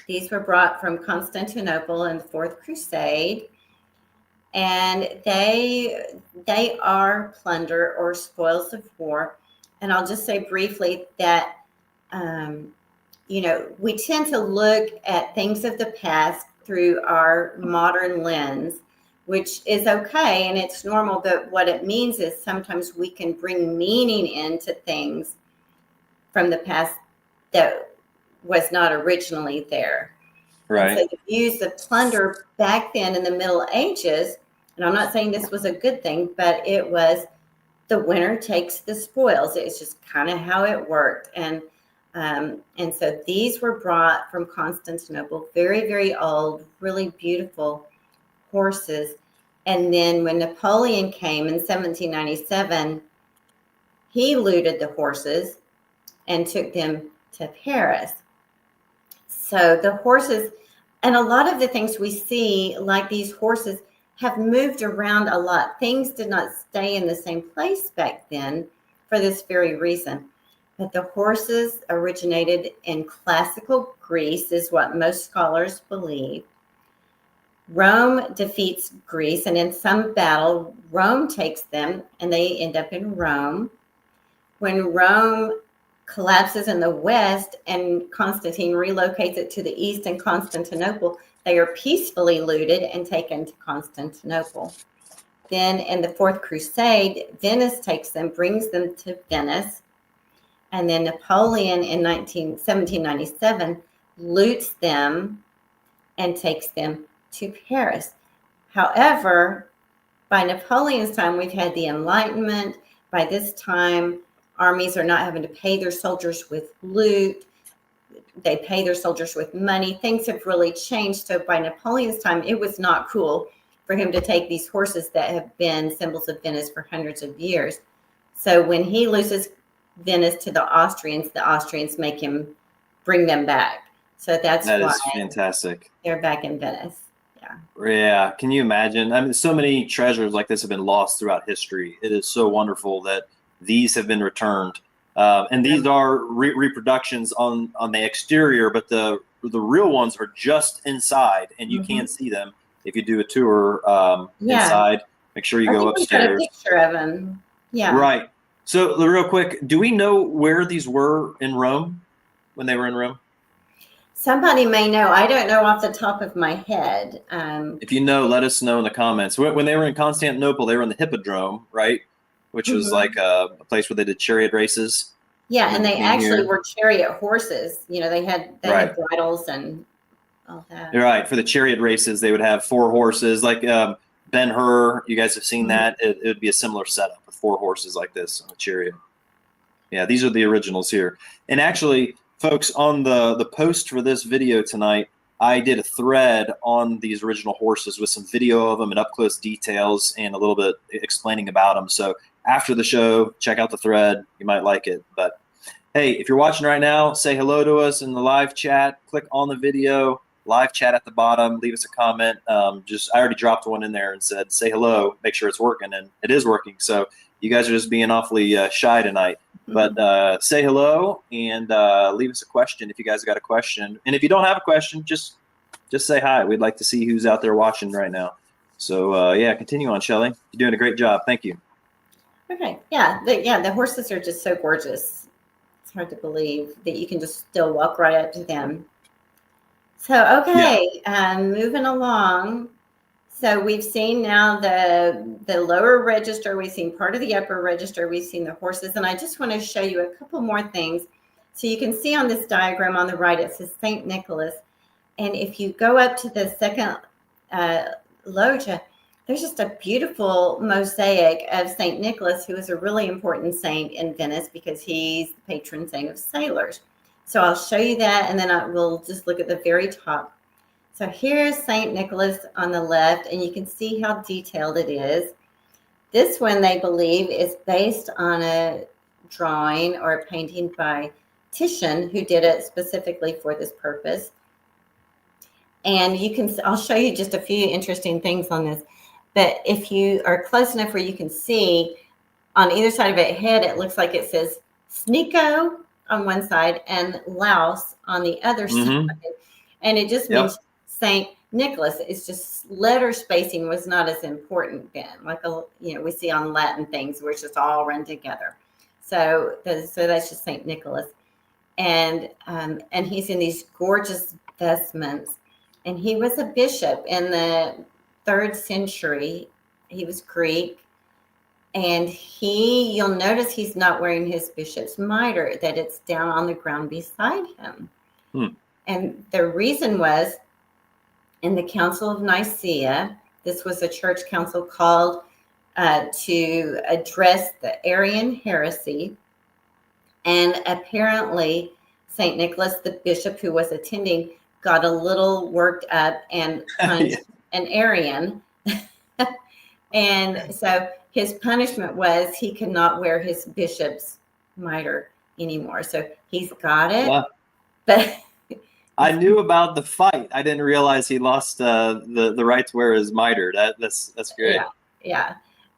These were brought from Constantinople in the 4th Crusade, and they are plunder or spoils of war. And I'll just say briefly that, we tend to look at things of the past through our modern lens, which is okay and it's normal. But what it means is sometimes we can bring meaning into things from the past that was not originally there. Right. And so the views of plunder back then in the Middle Ages, and I'm not saying this was a good thing, but it was the winner takes the spoils. It's just kind of how it worked. And And so these were brought from Constantinople, very, very old, really beautiful horses. And then when Napoleon came in 1797, he looted the horses and took them to Paris. So the horses, and a lot of the things we see, like these horses, have moved around a lot. Things did not stay in the same place back then for this very reason. But the horses originated in classical Greece, is what most scholars believe. Rome defeats Greece, and in some battle, Rome takes them, and they end up in Rome. When Rome collapses in the west and Constantine relocates it to the east in Constantinople, they are peacefully looted and taken to Constantinople. Then in the Fourth Crusade, Venice takes them, brings them to Venice. And then Napoleon in 1797 loots them and takes them to Paris. However, by Napoleon's time, we've had the Enlightenment. By this time, armies are not having to pay their soldiers with loot. They pay their soldiers with money. Things have really changed. So by Napoleon's time, it was not cool for him to take these horses that have been symbols of Venice for hundreds of years. So when he loses Venice to the Austrians make him bring them back. So that is fantastic. They're back in Venice. Yeah. Yeah. Can you imagine? I mean, so many treasures like this have been lost throughout history. It is so wonderful that these have been returned. And these are reproductions on the exterior, but the real ones are just inside, and you can't see them if you do a tour inside. Make sure you go upstairs. Got a picture of them. Yeah. Right. So real quick, do we know where these were in Rome when they were in Rome? Somebody may know. I don't know off the top of my head. If you know, let us know in the comments. When they were in Constantinople, they were in the Hippodrome, right? Which was like a place where they did chariot races. Yeah, and they actually were chariot horses. You know, they had bridles and all that. You're right. For the chariot races, they would have 4 horses. Like Ben-Hur, you guys have seen that. It would be a similar setup with 4 horses like this on a chariot. Yeah, these are the originals here. And actually, folks, on the post for this video tonight, I did a thread on these original horses with some video of them and up-close details and a little bit explaining about them. So after the show, check out the thread. You might like it. But hey, if you're watching right now, say hello to us in the live chat. Click on the video, live chat at the bottom. Leave us a comment. I already dropped one in there and said, say hello, make sure it's working. And it is working. So you guys are just being awfully shy tonight. But say hello and leave us a question if you guys got a question. And if you don't have a question, just say hi. We'd like to see who's out there watching right now. So, yeah, continue on, Shelley. You're doing a great job. Thank you. Okay. Yeah. The horses are just so gorgeous. It's hard to believe that you can just still walk right up to them. So, okay, moving along. So we've seen now the lower register. We've seen part of the upper register. We've seen the horses. And I just want to show you a couple more things. So you can see on this diagram on the right, it says St. Nicholas. And if you go up to the second loggia, there's just a beautiful mosaic of St. Nicholas, who is a really important saint in Venice because he's the patron saint of sailors. So I'll show you that, and then we'll just look at the very top. So here's St. Nicholas on the left, and you can see how detailed it is. This one, they believe, is based on a drawing or a painting by Titian, who did it specifically for this purpose. And I'll show you just a few interesting things on this. But if you are close enough where you can see, on either side of its head, it looks like it says Snico on one side and Laos on the other side. And it just means St. Nicholas. It's just letter spacing was not as important then. Like, we see on Latin things where it's just all run together. So that's just St. Nicholas. And he's in these gorgeous vestments. And he was a bishop in the 3rd century. He was Greek. And you'll notice he's not wearing his bishop's mitre, that it's down on the ground beside him. And the reason was, in the Council of Nicaea, this was a church council called to address the Arian heresy. And apparently St. Nicholas, the bishop who was attending, got a little worked up and punched an Arian. And so his punishment was he could not wear his bishop's mitre anymore. So he's got it. Wow. But I knew about the fight. I didn't realize he lost the right to wear his mitre. That's great. Yeah.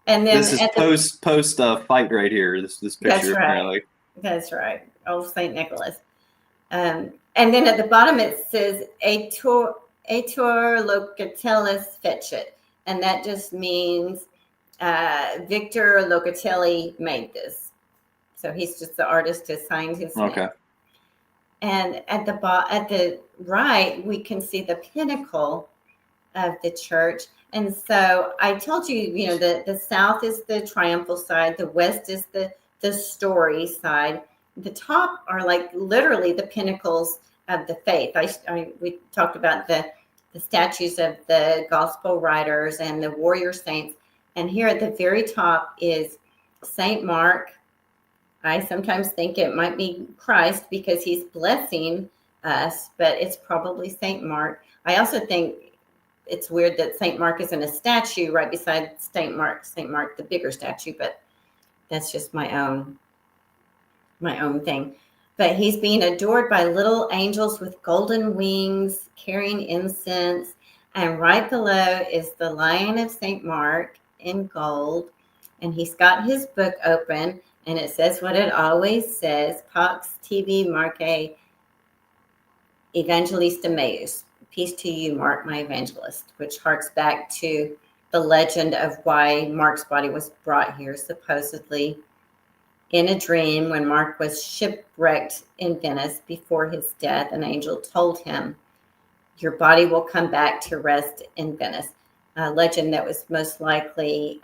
And then this is post fight right here. This picture. That's right. Apparently. That's right. Oh, St. Nicholas. And then at the bottom it says Aetor Locatellis fecit, and that just means Victor Locatelli made this. So he's just the artist who signed his name. Okay. And at the right, we can see the pinnacle of the church. And so I told you, the south is the triumphal side, the west is the story side. The top are like literally the pinnacles of the faith. We talked about the statues of the gospel writers and the warrior saints. And here at the very top is Saint Mark. I sometimes think it might be Christ because he's blessing us, but it's probably Saint Mark. I also think it's weird that Saint Mark is in a statue right beside Saint Mark, the bigger statue, but that's just my own thing. But he's being adored by little angels with golden wings carrying incense. And right below is the Lion of Saint Mark in gold. And he's got his book open. And it says what it always says, Pax TV Marque Evangelista Meus. Peace to you, Mark, my evangelist, which harks back to the legend of why Mark's body was brought here, supposedly in a dream when Mark was shipwrecked in Venice before his death. An angel told him, your body will come back to rest in Venice. A legend that was most likely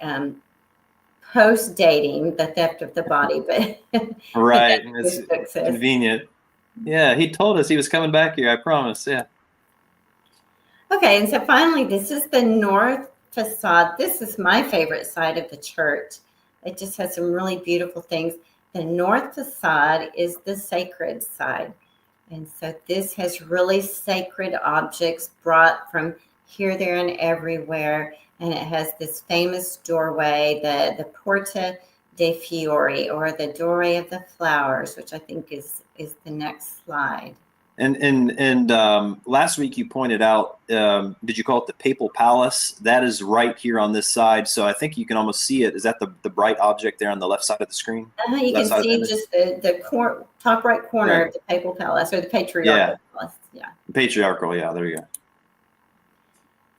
post-dating the theft of the body, but right, it's convenient. Yeah, he told us he was coming back here, I promise. Yeah. Okay, and so finally, this is the north facade. This is my favorite side of the church. It just has some really beautiful things. The north facade is the sacred side. And so this has really sacred objects brought from here, there, and everywhere. And it has this famous doorway, the Porta dei Fiori, or the doorway of the flowers, which I think is the next slide. And last week you pointed out, did you call it the Papal Palace? That is right here on this side. So I think you can almost see it. Is that the bright object there on the left side of the screen? You can see just the top right corner of the Papal Palace, or the Patriarchal Palace. Yeah. Patriarchal, yeah, there you go.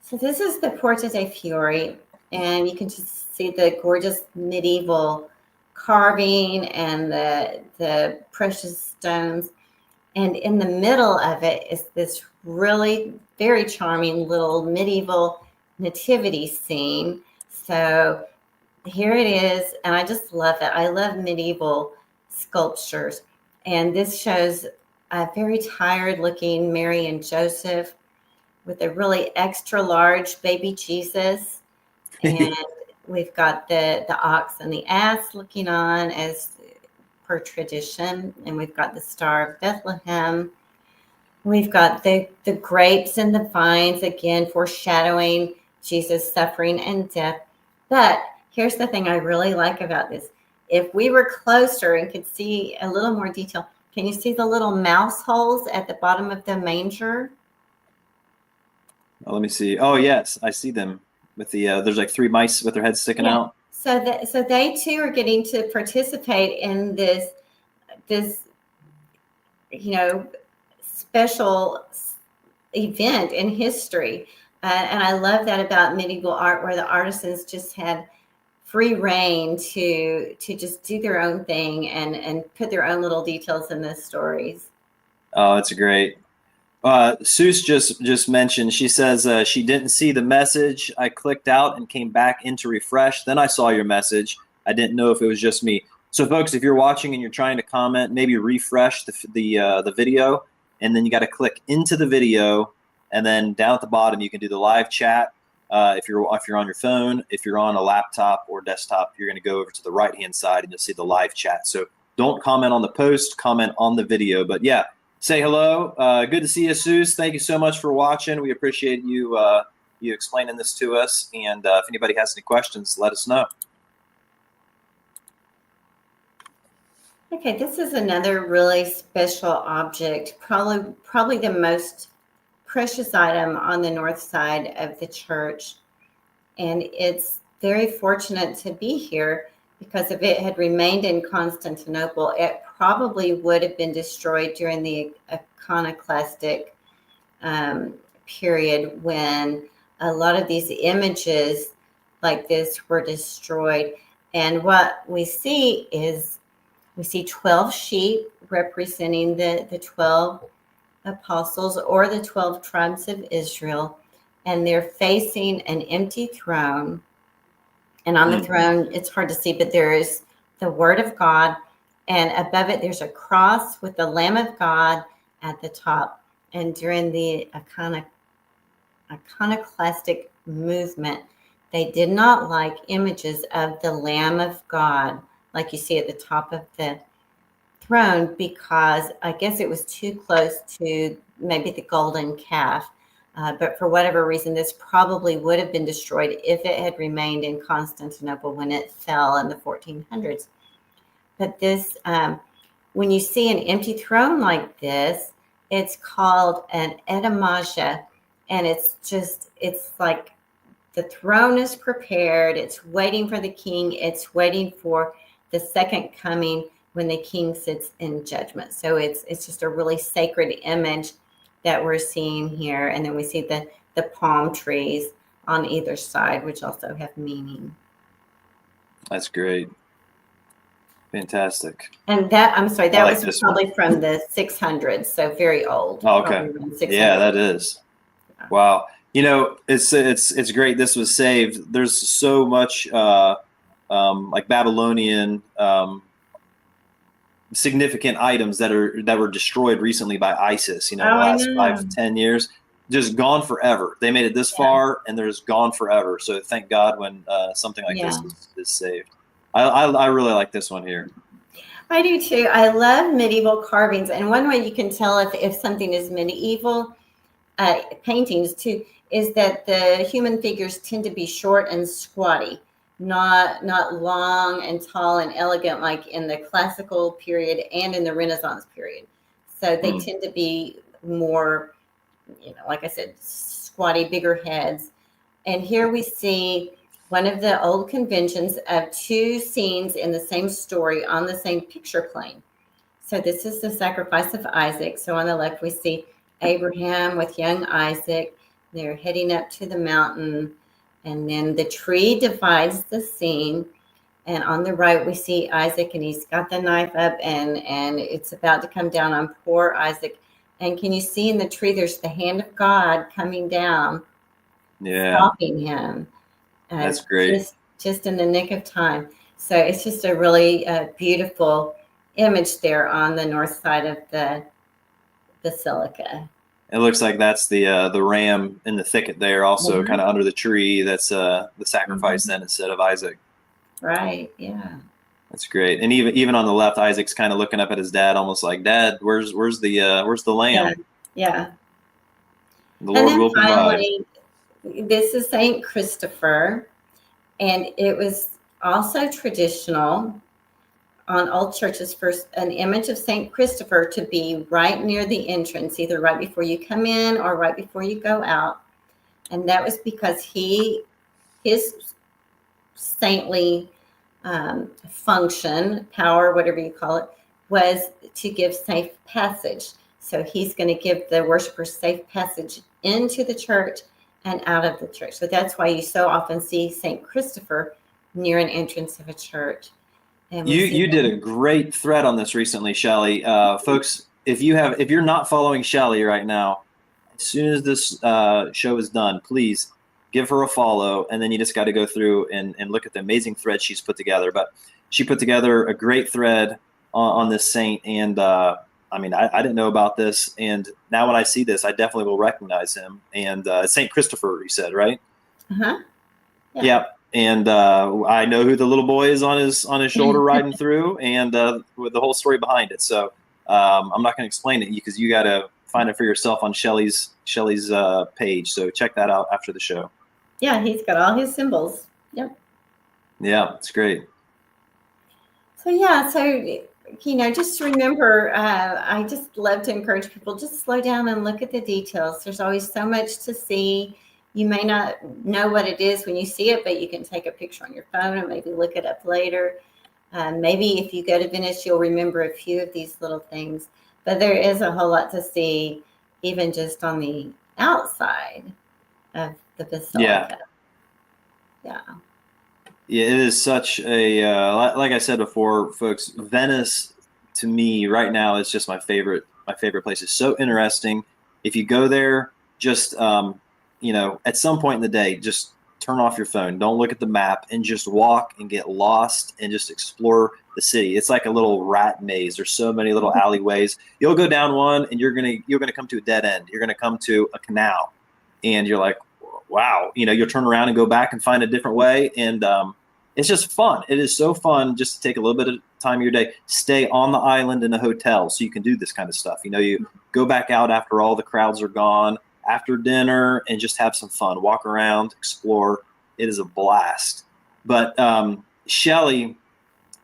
So this is the Porta dei Fiori, and you can just see the gorgeous medieval carving and the precious stones. And in the middle of it is this really very charming little medieval nativity scene. So here it is, and I just love it. I love medieval sculptures. And this shows a very tired-looking Mary and Joseph with a really extra large baby Jesus. And we've got the ox and the ass looking on as per tradition. And we've got the Star of Bethlehem. We've got the grapes and the vines, again, foreshadowing Jesus' suffering and death. But here's the thing I really like about this. If we were closer and could see a little more detail, can you see the little mouse holes at the bottom of the manger? Oh, let me see. Oh, yes, I see them. With the there's like 3 mice with their heads sticking out. So they too are getting to participate in this special event in history, and I love that about medieval art, where the artisans just had free reign to just do their own thing and put their own little details in the stories. Oh, it's great. Seuss just mentioned, she says she didn't see the message. I clicked out and came back in to refresh. Then I saw your message. I didn't know if it was just me. So folks, if you're watching and you're trying to comment, maybe refresh the video, and then you got to click into the video, and then down at the bottom you can do the live chat. If you're on your phone, if you're on a laptop or desktop, you're going to go over to the right hand side and you'll see the live chat. So don't comment on the post, comment on the video. But yeah, say hello. Good to see you, Seuss. Thank you so much for watching. We appreciate you explaining this to us. And if anybody has any questions, let us know. Okay, this is another really special object, probably the most precious item on the north side of the church. And it's very fortunate to be here, because if it had remained in Constantinople, it probably would have been destroyed during the iconoclastic period, when a lot of these images like this were destroyed. And what we see is, we see 12 sheep representing the 12 apostles, or the 12 tribes of Israel, and they're facing an empty throne. And on the throne, it's hard to see, but there is the Word of God, and above it there's a cross with the Lamb of God at the top. And during the iconoclastic movement, they did not like images of the Lamb of God like you see at the top of the throne, because I guess it was too close to maybe the golden calf. But for whatever reason, this probably would have been destroyed if it had remained in Constantinople when it fell in the 1400s. But this, when you see an empty throne like this, it's called an etymologia, and it's like the throne is prepared. It's waiting for the king. It's waiting for the second coming, when the king sits in judgment. So it's just a really sacred image that we're seeing here. And then we see the palm trees on either side, which also have meaning. That's great. Fantastic. And that, I'm sorry, that like was probably from the 600s, so very old. Oh, okay. Yeah, that is. Wow. You know, it's great this was saved. There's so much like Babylonian significant items that were destroyed recently by ISIS, in the last 5-10 years, just gone forever. They made it this far, and they're just gone forever. So thank God when something like this is saved. I really like this one here. I do too. I love medieval carvings, and one way you can tell if something is medieval paintings too is that the human figures tend to be short and squatty, not long and tall and elegant like in the classical period and in the Renaissance period. So they tend to be more, like I said, squatty, bigger heads. And here we see one of the old conventions of two scenes in the same story on the same picture plane. So this is the sacrifice of Isaac. So on the left, we see Abraham with young Isaac. They're heading up to the mountain. And then the tree divides the scene. And on the right, we see Isaac, and he's got the knife up, and it's about to come down on poor Isaac. And can you see in the tree, there's the hand of God coming down, stopping him. That's great. Just in the nick of time. So it's just a really beautiful image there on the north side of the basilica. It looks like that's the ram in the thicket there, also kind of under the tree. That's the sacrifice then instead of Isaac. Right. Yeah. That's great. And even on the left, Isaac's kind of looking up at his dad, almost like, "Dad, where's the lamb?" Yeah. The Lord will provide. This is Saint Christopher, and it was also traditional on old churches for an image of Saint Christopher to be right near the entrance, either right before you come in or right before you go out. And that was because his saintly function, power, whatever you call it, was to give safe passage. So he's going to give the worshipers safe passage into the church and out of the church. So that's why you so often see Saint Christopher near an entrance of a church. And you did a great thread on this recently, Shelly. Folks, if you're not following Shelly right now, as soon as this show is done, please give her a follow, and then you just got to go through and look at the amazing thread she's put together. But she put together a great thread on this saint, and I didn't know about this, and now when I see this, I definitely will recognize him. And Saint Christopher, you said, right? Uh-huh. Yeah. Yep. And I know who the little boy is on his shoulder riding through, and with the whole story behind it. So I'm not going to explain it because you got to find it for yourself on Shelly's page. So check that out after the show. Yeah, he's got all his symbols. Yep. Yeah, it's great. So yeah, just remember, I just love to encourage people, just slow down and look at the details. There's always so much to see. You may not know what it is when you see it, but you can take a picture on your phone and maybe look it up later. Maybe if you go to Venice, you'll remember a few of these little things. But there is a whole lot to see, even just on the outside of the basilica. Yeah. Yeah, it is such a like I said before, folks. Venice, to me, right now is just my favorite. My favorite place. It's so interesting. If you go there, just at some point in the day, just turn off your phone. Don't look at the map and just walk and get lost and just explore the city. It's like a little rat maze. There's so many little alleyways. You'll go down one and you're gonna come to a dead end. You're gonna come to a canal, and you're like, wow. You'll turn around and go back and find a different way, and it's just fun. It is so fun just to take a little bit of time of your day, stay on the island in a hotel so you can do this kind of stuff. You go back out after all the crowds are gone, after dinner, and just have some fun. Walk around, explore. It is a blast. But Shelly,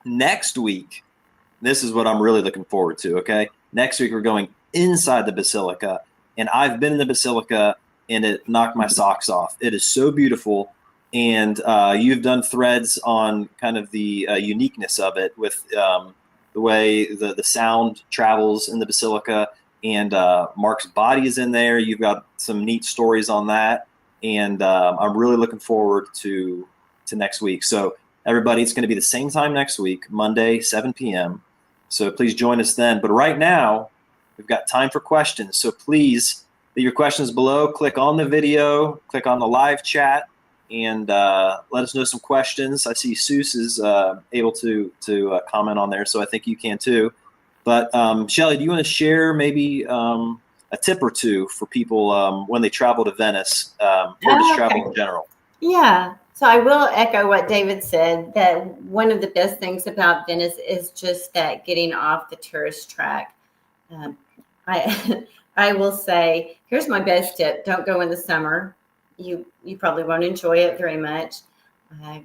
next week, this is what I'm really looking forward to, okay? Next week, we're going inside the Basilica, and I've been in the Basilica, and it knocked my socks off. It is so beautiful. And you've done threads on kind of the uniqueness of it with the way the sound travels in the Basilica, and Mark's body is in there. You've got some neat stories on that, and I'm really looking forward to next week. So everybody, it's going to be the same time next week, Monday, 7 p.m. So please join us then. But right now, we've got time for questions. So please leave your questions below. Click on the video, click on the live chat, and let us know some questions. I see Seuss is able to comment on there, so I think you can too. But Shelly, do you want to share maybe a tip or two for people when they travel to Venice or just travel in general? Yeah. So I will echo what David said, that one of the best things about Venice is just that getting off the tourist track. I will say, here's my best tip. Don't go in the summer. You probably won't enjoy it very much.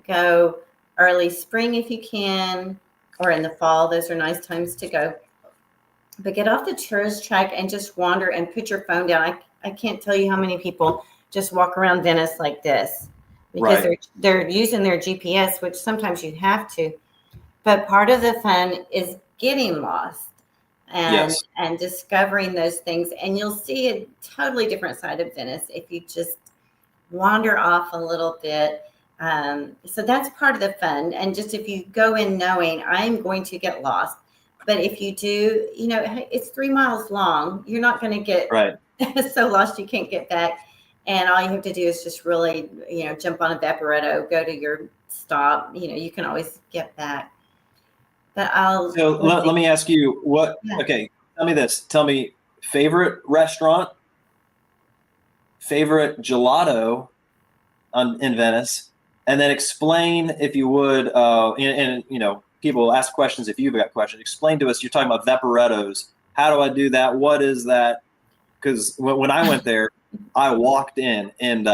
Go early spring if you can, or in the fall. Those are nice times to go. But get off the tourist track and just wander and put your phone down. I can't tell you how many people just walk around Venice like this because they're using their GPS, which sometimes you have to. But part of the fun is getting lost and discovering those things. And you'll see a totally different side of Venice if you just wander off a little bit. So that's part of the fun. And just if you go in knowing I'm going to get lost, but if you do, it's 3 miles long. You're not going to get so lost you can't get back. And all you have to do is just really, jump on a Vaporetto, go to your stop. You can always get back. But let me ask you what. Yeah. Okay, tell me this. Tell me favorite restaurant, favorite gelato in Venice, and then explain, if you would, and people ask questions if you've got questions. Explain to us, you're talking about Vaporettos. How do I do that? What is that? Because when I went there, I walked in, and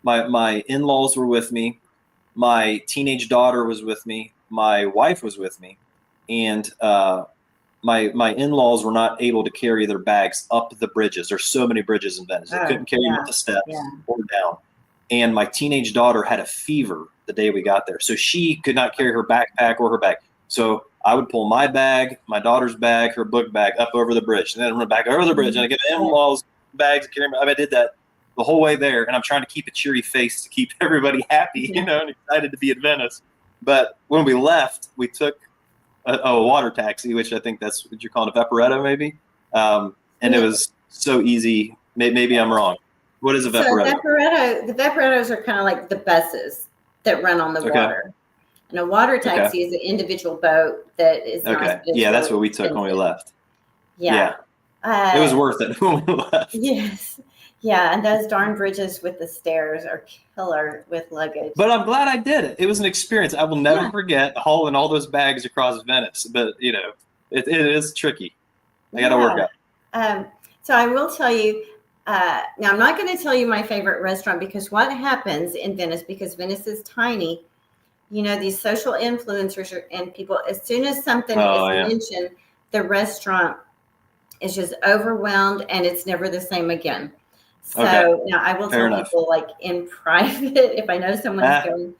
my in-laws were with me. My teenage daughter was with me. My wife was with me. And my in-laws were not able to carry their bags up the bridges. There's so many bridges in Venice. They couldn't carry them up the steps or down. And my teenage daughter had a fever the day we got there. So she could not carry her backpack or her bag. So I would pull my bag, my daughter's bag, her book bag up over the bridge, and then run back over the bridge. And I get the in-laws' bags and carry them. I did that the whole way there. And I'm trying to keep a cheery face to keep everybody happy, and excited to be at Venice. But when we left, we took a water taxi, which I think that's what you're calling a Vaporetto, maybe. And it was so easy. Maybe I'm wrong. What is a Vaporetto? The Vaporettos are kind of like the buses that run on the water. And a water taxi is an individual boat that is nice. Yeah, that's what we took when we left. Yeah. It was worth it when we left. Yes. Yeah, and those darn bridges with the stairs are killer with luggage. But I'm glad I did it. It was an experience. I will never forget hauling all those bags across Venice. But, it is tricky. I got to work out. So I will tell you, now I'm not going to tell you my favorite restaurant, because what happens in Venice, because Venice is tiny, these social influencers and people, as soon as something is mentioned, the restaurant is just overwhelmed and it's never the same again. So now I will tell people like in private if I know someone's going,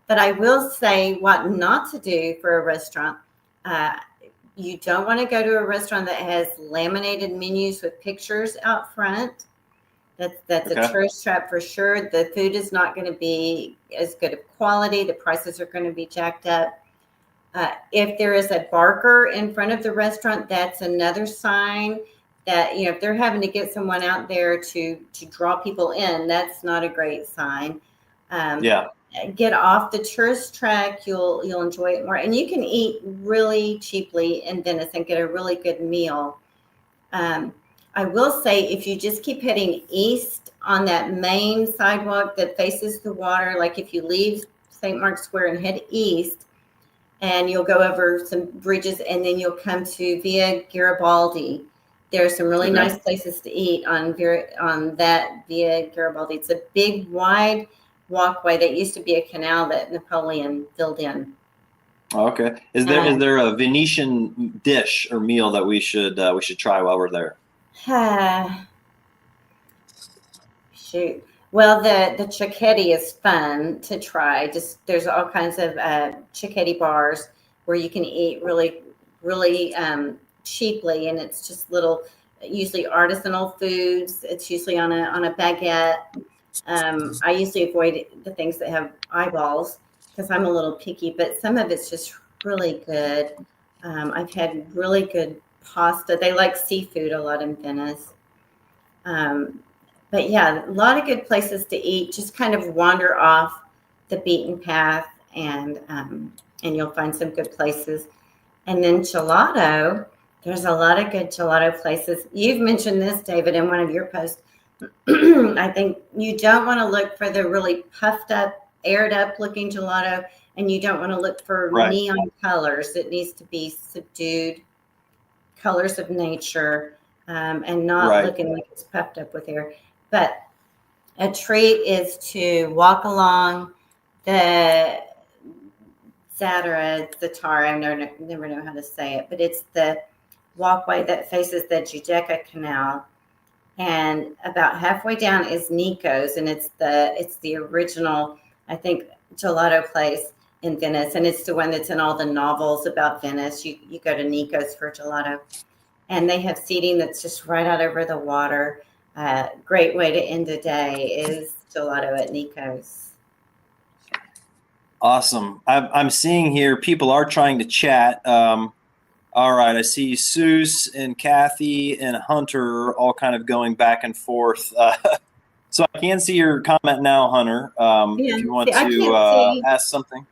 but I will say what not to do for a restaurant. You don't want to go to a restaurant that has laminated menus with pictures out front. That's a tourist trap for sure. The food is not going to be as good of quality. The prices are going to be jacked up. If there is a barker in front of the restaurant, that's another sign that, if they're having to get someone out there to draw people in, that's not a great sign. Get off the tourist track. You'll enjoy it more. And you can eat really cheaply in Venice and get a really good meal. I will say, if you just keep heading east on that main sidewalk that faces the water, like if you leave St. Mark's Square and head east, and you'll go over some bridges, and then you'll come to Via Garibaldi. There are some really nice places to eat on that Via Garibaldi. It's a big, wide walkway that used to be a canal that Napoleon filled in. Okay. Is there a Venetian dish or meal that we should try while we're there? Shoot. Well, the cicchetti is fun to try. Just there's all kinds of cicchetti bars where you can eat really, really cheaply, and it's just little, usually artisanal foods. It's usually on a baguette. I usually avoid the things that have eyeballs because I'm a little picky, but some of it's just really good. I've had really good pasta. They like seafood a lot in Venice. But yeah, a lot of good places to eat. Just kind of wander off the beaten path, and you'll find some good places. And then gelato, there's a lot of good gelato places. You've mentioned this, David, in one of your posts. I think you don't want to look for the really puffed up, aired up looking gelato, and you don't want to look for neon colors. It needs to be subdued colors of nature, and not looking like it's puffed up with air. But a treat is to walk along the Zatara, I never know how to say it, but it's the walkway that faces the Giudecca Canal. And about halfway down is Nico's, and it's the original, I think, gelato place in Venice. And it's the one that's in all the novels about Venice. You go to Nico's for gelato. And they have seating that's just right out over the water. Great way to end the day is gelato at Nico's. Awesome. I'm seeing here people are trying to chat. All right, I see Seuss and Kathy and Hunter all kind of going back and forth. So I can see your comment now, Hunter. If you want to ask something.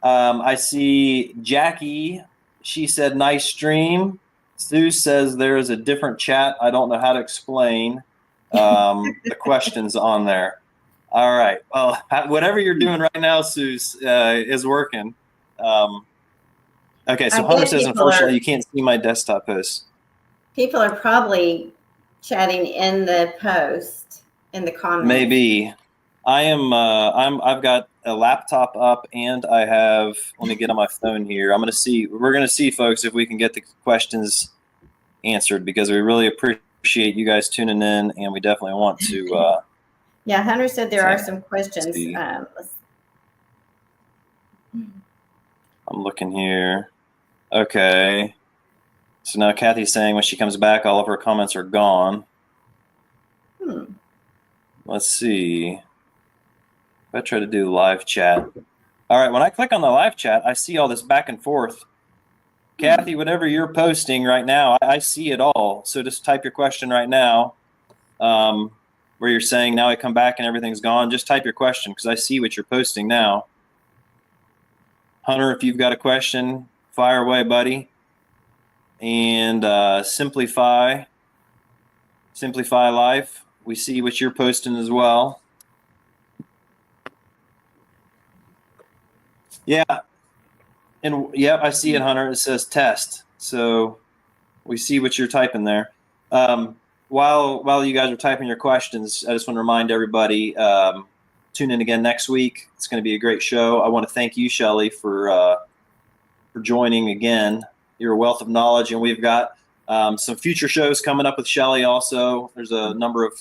I see Jackie. She said, "Nice stream." Sue says there is a different chat. I don't know how to explain the questions on there. All right. Well, whatever you're doing right now, Sue, is working. Okay, so Hunter says, unfortunately, you can't see my desktop post. People are probably chatting in the post, in the comments. Maybe. I've got a laptop up, and I have, let me get on my phone here. We're going to see, folks, if we can get the questions answered, because we really appreciate you guys tuning in, and we definitely want to. Yeah, Hunter said there are some questions. I'm looking here. Okay. So now Kathy's saying when she comes back, all of her comments are gone. Let's see. If I try to do live chat. All right, when I click on the live chat, I see all this back and forth. Kathy, whatever you're posting right now, I see it all. So just type your question right now, where you're saying, now I come back and everything's gone. Just type your question, because I see what you're posting now. Hunter, if you've got a question, fire away, buddy. And Simplify Life, we see what you're posting as well. Yeah. And yeah, I see it, Hunter. It says test. So We see what you're typing there. While you guys are typing your questions, I just want to remind everybody, tune in again next week. It's going to be a great show. I want to thank you, Shelley, for joining again. You're a wealth of knowledge, and we've got some future shows coming up with Shelley also. There's a number of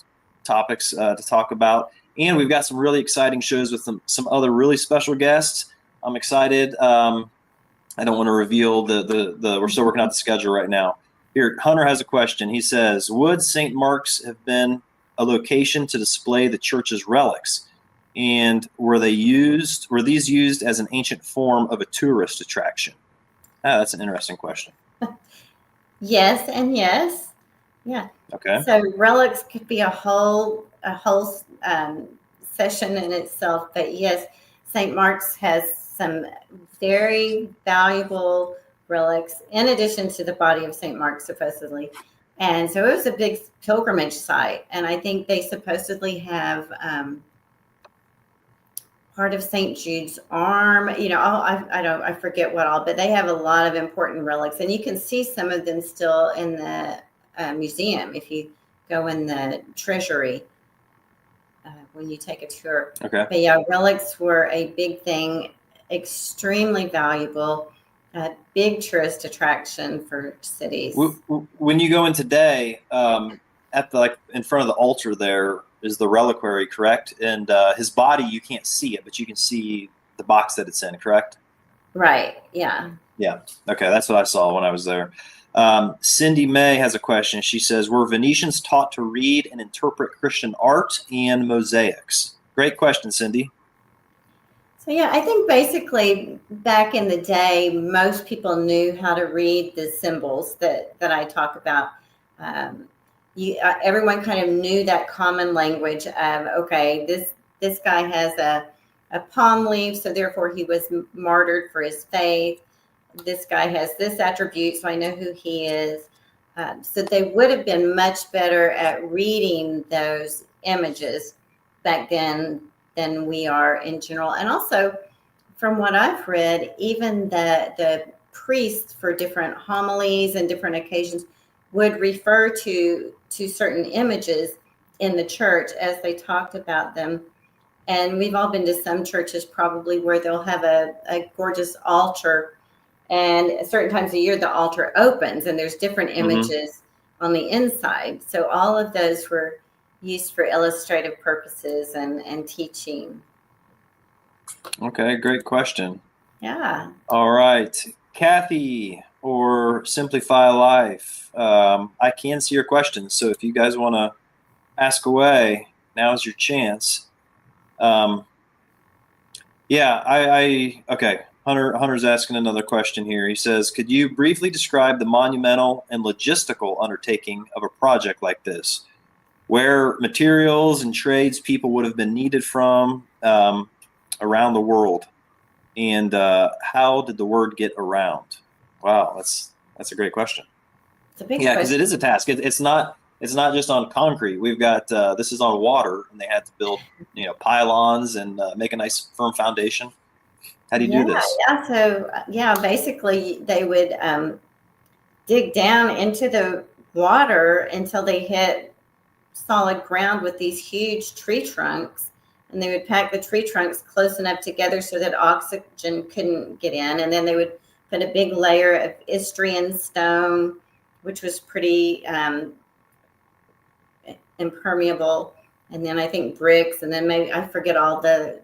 topics to talk about, and we've got some really exciting shows with some other really special guests. I'm excited. I don't want to reveal we're still working out the schedule right now. Here, Hunter has a question. He says, would St. Mark's have been a location to display the church's relics? And were these used as an ancient form of a tourist attraction? That's an interesting question. Yes and yes. Yeah. Okay. So relics could be a whole session in itself, but yes, St. Mark's has some very valuable relics in addition to the body of St. Mark, supposedly. And so it was a big pilgrimage site. And I think they supposedly have part of St. Jude's arm, I forget what all, but they have a lot of important relics. And you can see some of them still in the museum if you go in the treasury when you take a tour. Okay. But yeah, relics were a big thing, extremely valuable. A big tourist attraction for cities. When you go in today, in front of the altar there is the reliquary, correct? And his body, you can't see it, but you can see the box that it's in, correct? Right. Yeah. Yeah. Okay, that's what I saw when I was there. Cindy May has a question. She says, were Venetians taught to read and interpret Christian art and mosaics? Great question, Cindy. So yeah, I think basically back in the day, most people knew how to read the symbols that I talk about. Everyone kind of knew that common language of, okay, this guy has a palm leaf, so therefore he was martyred for his faith. This guy has this attribute, so I know who he is. So they would have been much better at reading those images back then than we are in general. And also, from what I've read, even the priests for different homilies and different occasions would refer to certain images in the church as they talked about them. And we've all been to some churches probably where they'll have a gorgeous altar, and at certain times of year the altar opens and there's different images on the inside. So all of those were used for illustrative purposes and teaching. Okay, great question. Yeah. All right. Kathy or Simplify Life, I can see your questions. So if you guys want to ask away, now's your chance. Okay. Hunter's asking another question here. He says, could you briefly describe the monumental and logistical undertaking of a project like this? Where materials and trades people would have been needed from around the world, and how did the word get around? Wow, that's a great question. It's a big question. Because it is a task. It's not just on concrete. We've got this is on water, and they had to build pylons and make a nice firm foundation. How do you do this? Yeah. So basically they would dig down into the water until they hit solid ground with these huge tree trunks, and they would pack the tree trunks close enough together so that oxygen couldn't get in, and then they would put a big layer of Istrian stone, which was pretty impermeable, and then I think bricks, and then maybe I forget all the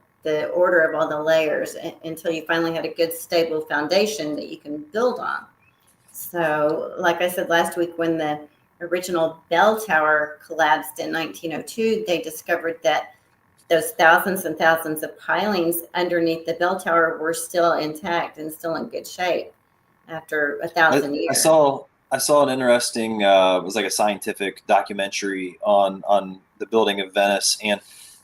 order of all the layers until you finally had a good stable foundation that you can build on. So like I said last week, when the original bell tower collapsed in 1902, they discovered that those thousands and thousands of pilings underneath the bell tower were still intact and still in good shape after 1,000 years. I saw an interesting, it was like a scientific documentary on the building of Venice. And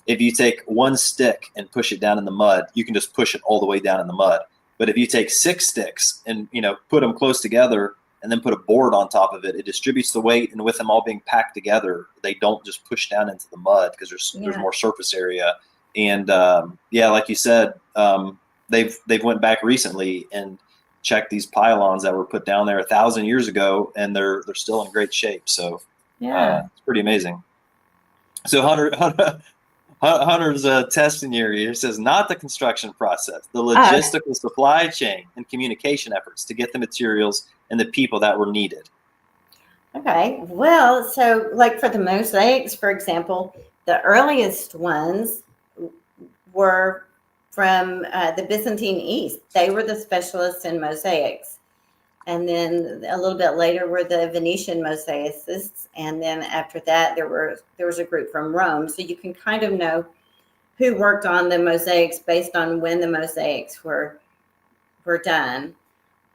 if you take one stick and push it down in the mud, you can just push it all the way down in the mud. But if you take 6 sticks and put them close together, and then put a board on top of it, it distributes the weight, and with them all being packed together, they don't just push down into the mud because there's more surface area. And like you said, they've went back recently, and check these pylons that were put down there 1,000 years ago, and they're still in great shape. So it's pretty amazing. So Hunter's testing here says, not the construction process, the logistical supply chain and communication efforts to get the materials and the people that were needed. Okay, well, so like for the mosaics, for example, the earliest ones were from the Byzantine East. They were the specialists in mosaics. And then a little bit later were the Venetian mosaicists. And then after that, there was a group from Rome. So you can kind of know who worked on the mosaics based on when the mosaics were done.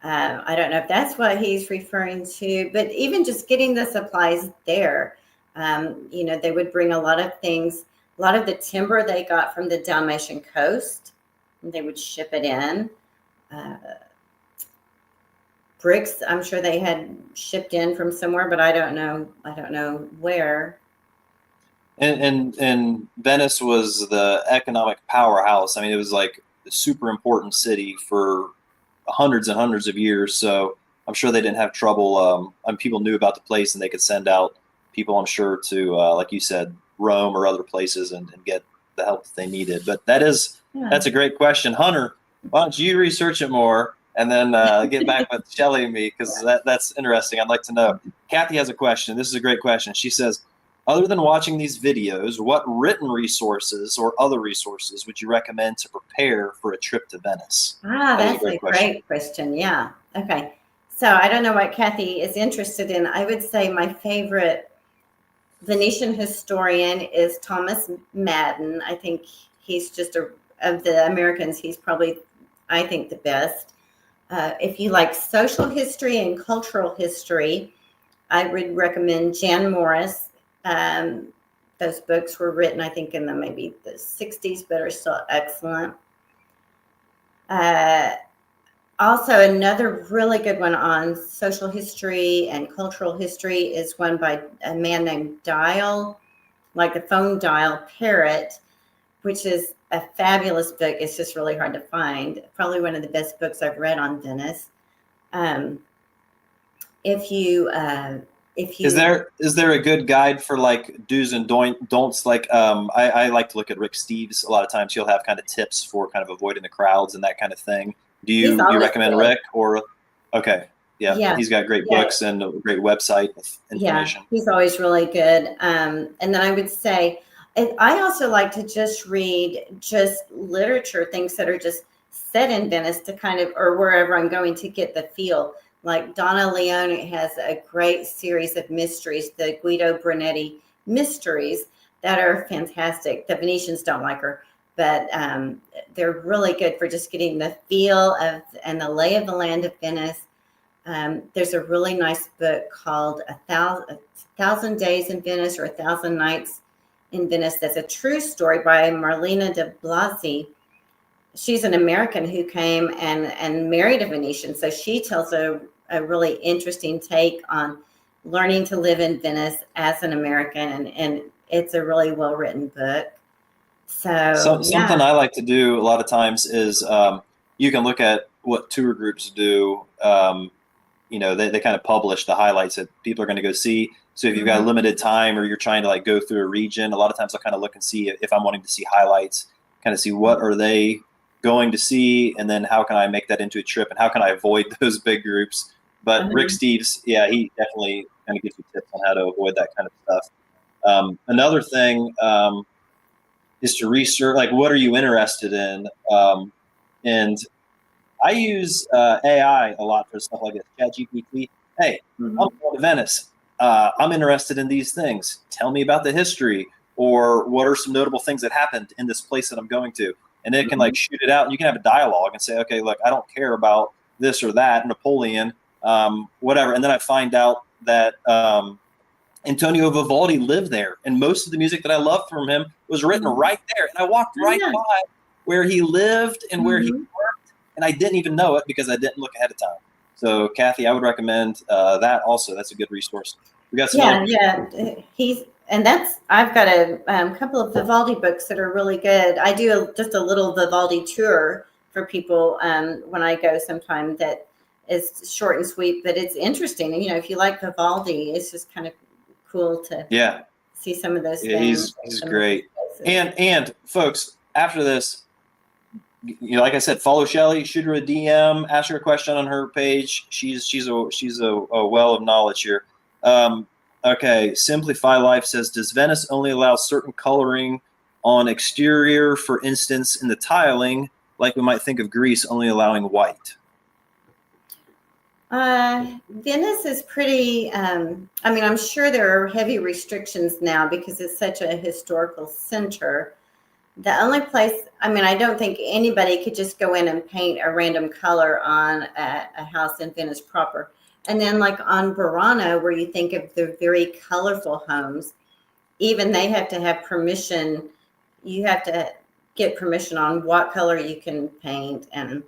I don't know if that's what he's referring to, but even just getting the supplies there, they would bring a lot of things, a lot of the timber they got from the Dalmatian coast, and they would ship it in. Bricks, I'm sure they had shipped in from somewhere, but I don't know where. And Venice was the economic powerhouse. I mean, it was like a super important city for hundreds and hundreds of years. So I'm sure they didn't have trouble. People knew about the place, and they could send out people, I'm sure, to, like you said, Rome or other places and get the help that they needed. But that's a great question. Hunter, why don't you research it more and then get back with Shelly and me, because that's interesting. I'd like to know. Kathy has a question. This is a great question. She says, other than watching these videos, what written resources or other resources would you recommend to prepare for a trip to Venice? That's a great question. Yeah. Okay. So I don't know what Kathy is interested in. I would say my favorite Venetian historian is Thomas Madden. I think he's just of the Americans, he's probably, I think, the best. If you like social history and cultural history, I would recommend Jan Morris. Those books were written, I think, in maybe the 60s, but are still excellent. Also, another really good one on social history and cultural history is one by a man named Dial, like the phone dial Parrot, which is a fabulous book. It's just really hard to find. Probably one of the best books I've read on Venice. Is there a good guide for like do's and don'ts? Like I like to look at Rick Steves. A lot of times he'll have kind of tips for kind of avoiding the crowds and that kind of thing. Do you recommend Rick or? Okay. Yeah. He's got great books and a great website with information. Yeah, he's always really good. And then I would say, I also like to just read just literature, things that are just set in Venice to kind of, or wherever I'm going, to get the feel. Like Donna Leone has a great series of mysteries, the Guido Brunetti mysteries, that are fantastic. The Venetians don't like her, but they're really good for just getting the feel of and the lay of the land of Venice. There's a really nice book called A Thousand Days in Venice, or 1,000 Nights in Venice. That's a true story by Marlena de Blasi. She's an American who came and married a Venetian. So she tells a really interesting take on learning to live in Venice as an American. And it's a really well-written book. Something I like to do a lot of times is you can look at what tour groups do. They kind of publish the highlights that people are going to go see. So if you've got limited time or you're trying to like go through a region, a lot of times I'll kind of look and see if I'm wanting to see highlights, kind of see what are they going to see, and then how can I make that into a trip, and how can I avoid those big groups. But Rick Steves, he definitely kind of gives you tips on how to avoid that kind of stuff. Another thing is to research, like, what are you interested in? And I use AI a lot for stuff like this. ChatGPT. Hey, I'm going to Venice. I'm interested in these things. Tell me about the history, or what are some notable things that happened in this place that I'm going to. And it can like shoot it out, and you can have a dialogue and say, okay, look, I don't care about this or that, Napoleon, whatever. And then I find out that Antonio Vivaldi lived there, and most of the music that I loved from him was written right there. And I walked right by where he lived and where he worked, and I didn't even know it because I didn't look ahead of time. So, Kathy, I would recommend that also. That's a good resource. We got some I've got a couple of Vivaldi books that are really good. I do just a little Vivaldi tour for people when I go sometime, that is short and sweet, but it's interesting. And, if you like Vivaldi, it's just kind of cool to see some of those things. He's great. And folks, after this, like I said, follow Shelly, shoot her a DM, ask her a question on her page. She's a well of knowledge here. Okay, Simplify Life says, does Venice only allow certain coloring on exterior, for instance, in the tiling, like we might think of Greece only allowing white? Venice is pretty, I'm sure there are heavy restrictions now because it's such a historical center. The only place, I don't think anybody could just go in and paint a random color on a house in Venice proper. And then like on Burano, where you think of the very colorful homes, even they have to have permission. You have to get permission on what color you can paint. And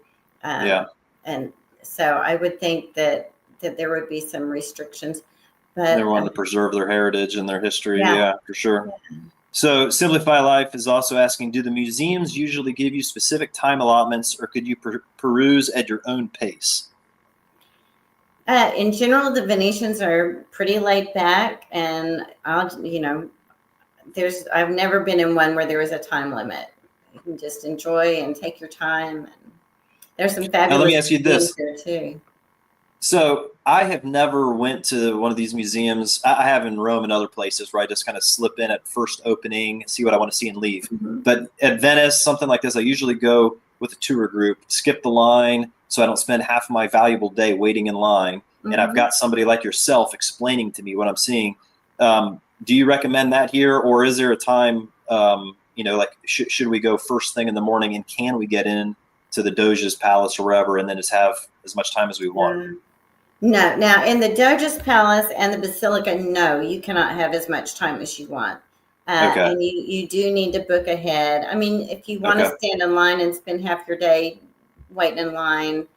so I would think that there would be some restrictions. But they want to preserve their heritage and their history. Yeah, for sure. Yeah. So Simplify Life is also asking, do the museums usually give you specific time allotments, or could you peruse at your own pace? In general, the Venetians are pretty laid back, and I've never been in one where there was a time limit. You can just enjoy and take your time. And there's some fabulous. Now let me ask you this there too. So I have never went to one of these museums. I have in Rome and other places where I just kind of slip in at first opening, see what I want to see and leave. Mm-hmm. But at Venice, something like this, I usually go with a tour group, skip the line so I don't spend half of my valuable day waiting in line. Mm-hmm. And I've got somebody like yourself explaining to me what I'm seeing. Do you recommend that here, or is there a time, should we go first thing in the morning, and can we get in to the Doge's Palace or wherever and then just have as much time as we want? No. Now, in the Doge's Palace and the Basilica, no, you cannot have as much time as you want. Okay. And you do need to book ahead. If you want to stand in line and spend half your day waiting in line,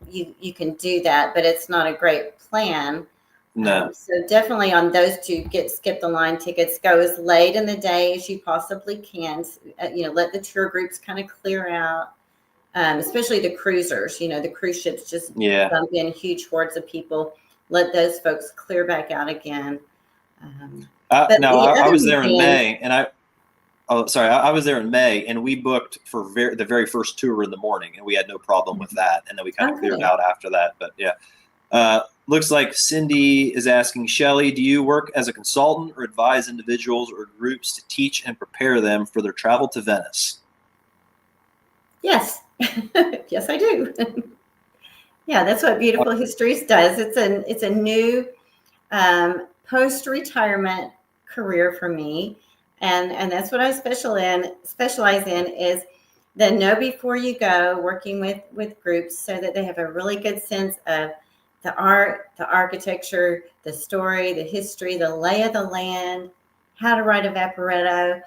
you can do that, but it's not a great plan. No. So definitely on those two, skip the line tickets, go as late in the day as you possibly can. Let the tour groups kind of clear out, especially the cruisers. The cruise ships just bump in huge hordes of people. Let those folks clear back out again. I was there in May, and I was there in May, and we booked for the very first tour in the morning, and we had no problem with that. And then we kind of cleared out after that. But looks like Cindy is asking, Shelly, do you work as a consultant or advise individuals or groups to teach and prepare them for their travel to Venice? Yes. Yes, I do. Yeah, that's what Beautiful Histories does. It's a new post-retirement career for me. And that's what I specialize in is the know before you go, working with groups so that they have a really good sense of the art, the architecture, the story, the history, the lay of the land, how to write a vaporetto,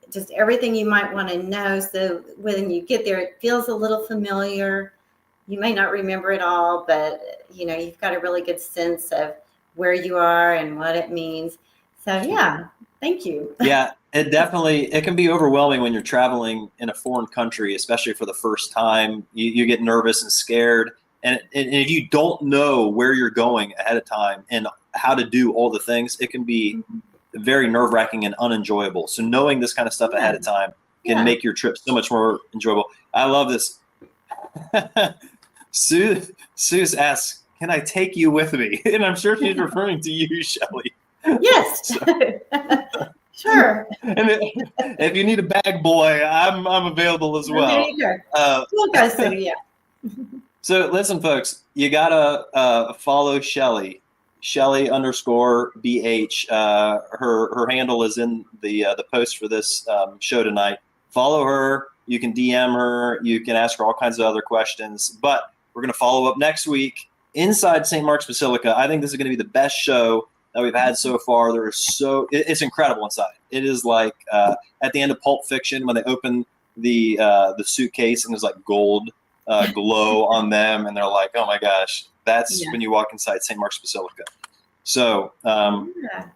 just everything you might want to know. So when you get there, it feels a little familiar. You may not remember it all, but you've got a really good sense of where you are and what it means. So yeah, thank you. Yeah, it can be overwhelming when you're traveling in a foreign country, especially for the first time. You get nervous and scared. And if you don't know where you're going ahead of time and how to do all the things, it can be very nerve-wracking and unenjoyable. So knowing this kind of stuff ahead of time can make your trip so much more enjoyable. I love this. Sue asks, can I take you with me? And I'm sure she's referring to you, Shelly. Yes. Sure. And if you need a bag boy, I'm available as well. There you go. We'll go, Sue, yeah. So listen, folks, you gotta follow Shelly, Shelly_BH. Her handle is in the post for this show tonight. Follow her. You can DM her. You can ask her all kinds of other questions. But we're gonna follow up next week inside St. Mark's Basilica. I think this is gonna be the best show that we've had so far. It's incredible inside. It is like at the end of Pulp Fiction when they open the suitcase and there's like gold glow on them, and they're like, oh my gosh, that's when you walk inside St. Mark's Basilica. So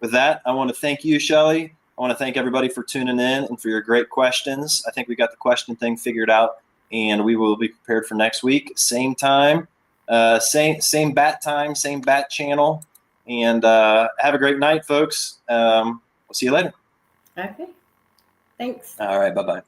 with that, I want to thank you, Shelly. I want to thank everybody for tuning in and for your great questions. I think we got the question thing figured out, and we will be prepared for next week. Same time, same bat time, same bat channel. And have a great night, folks. We'll see you later. Okay. Thanks. All right. Bye-bye.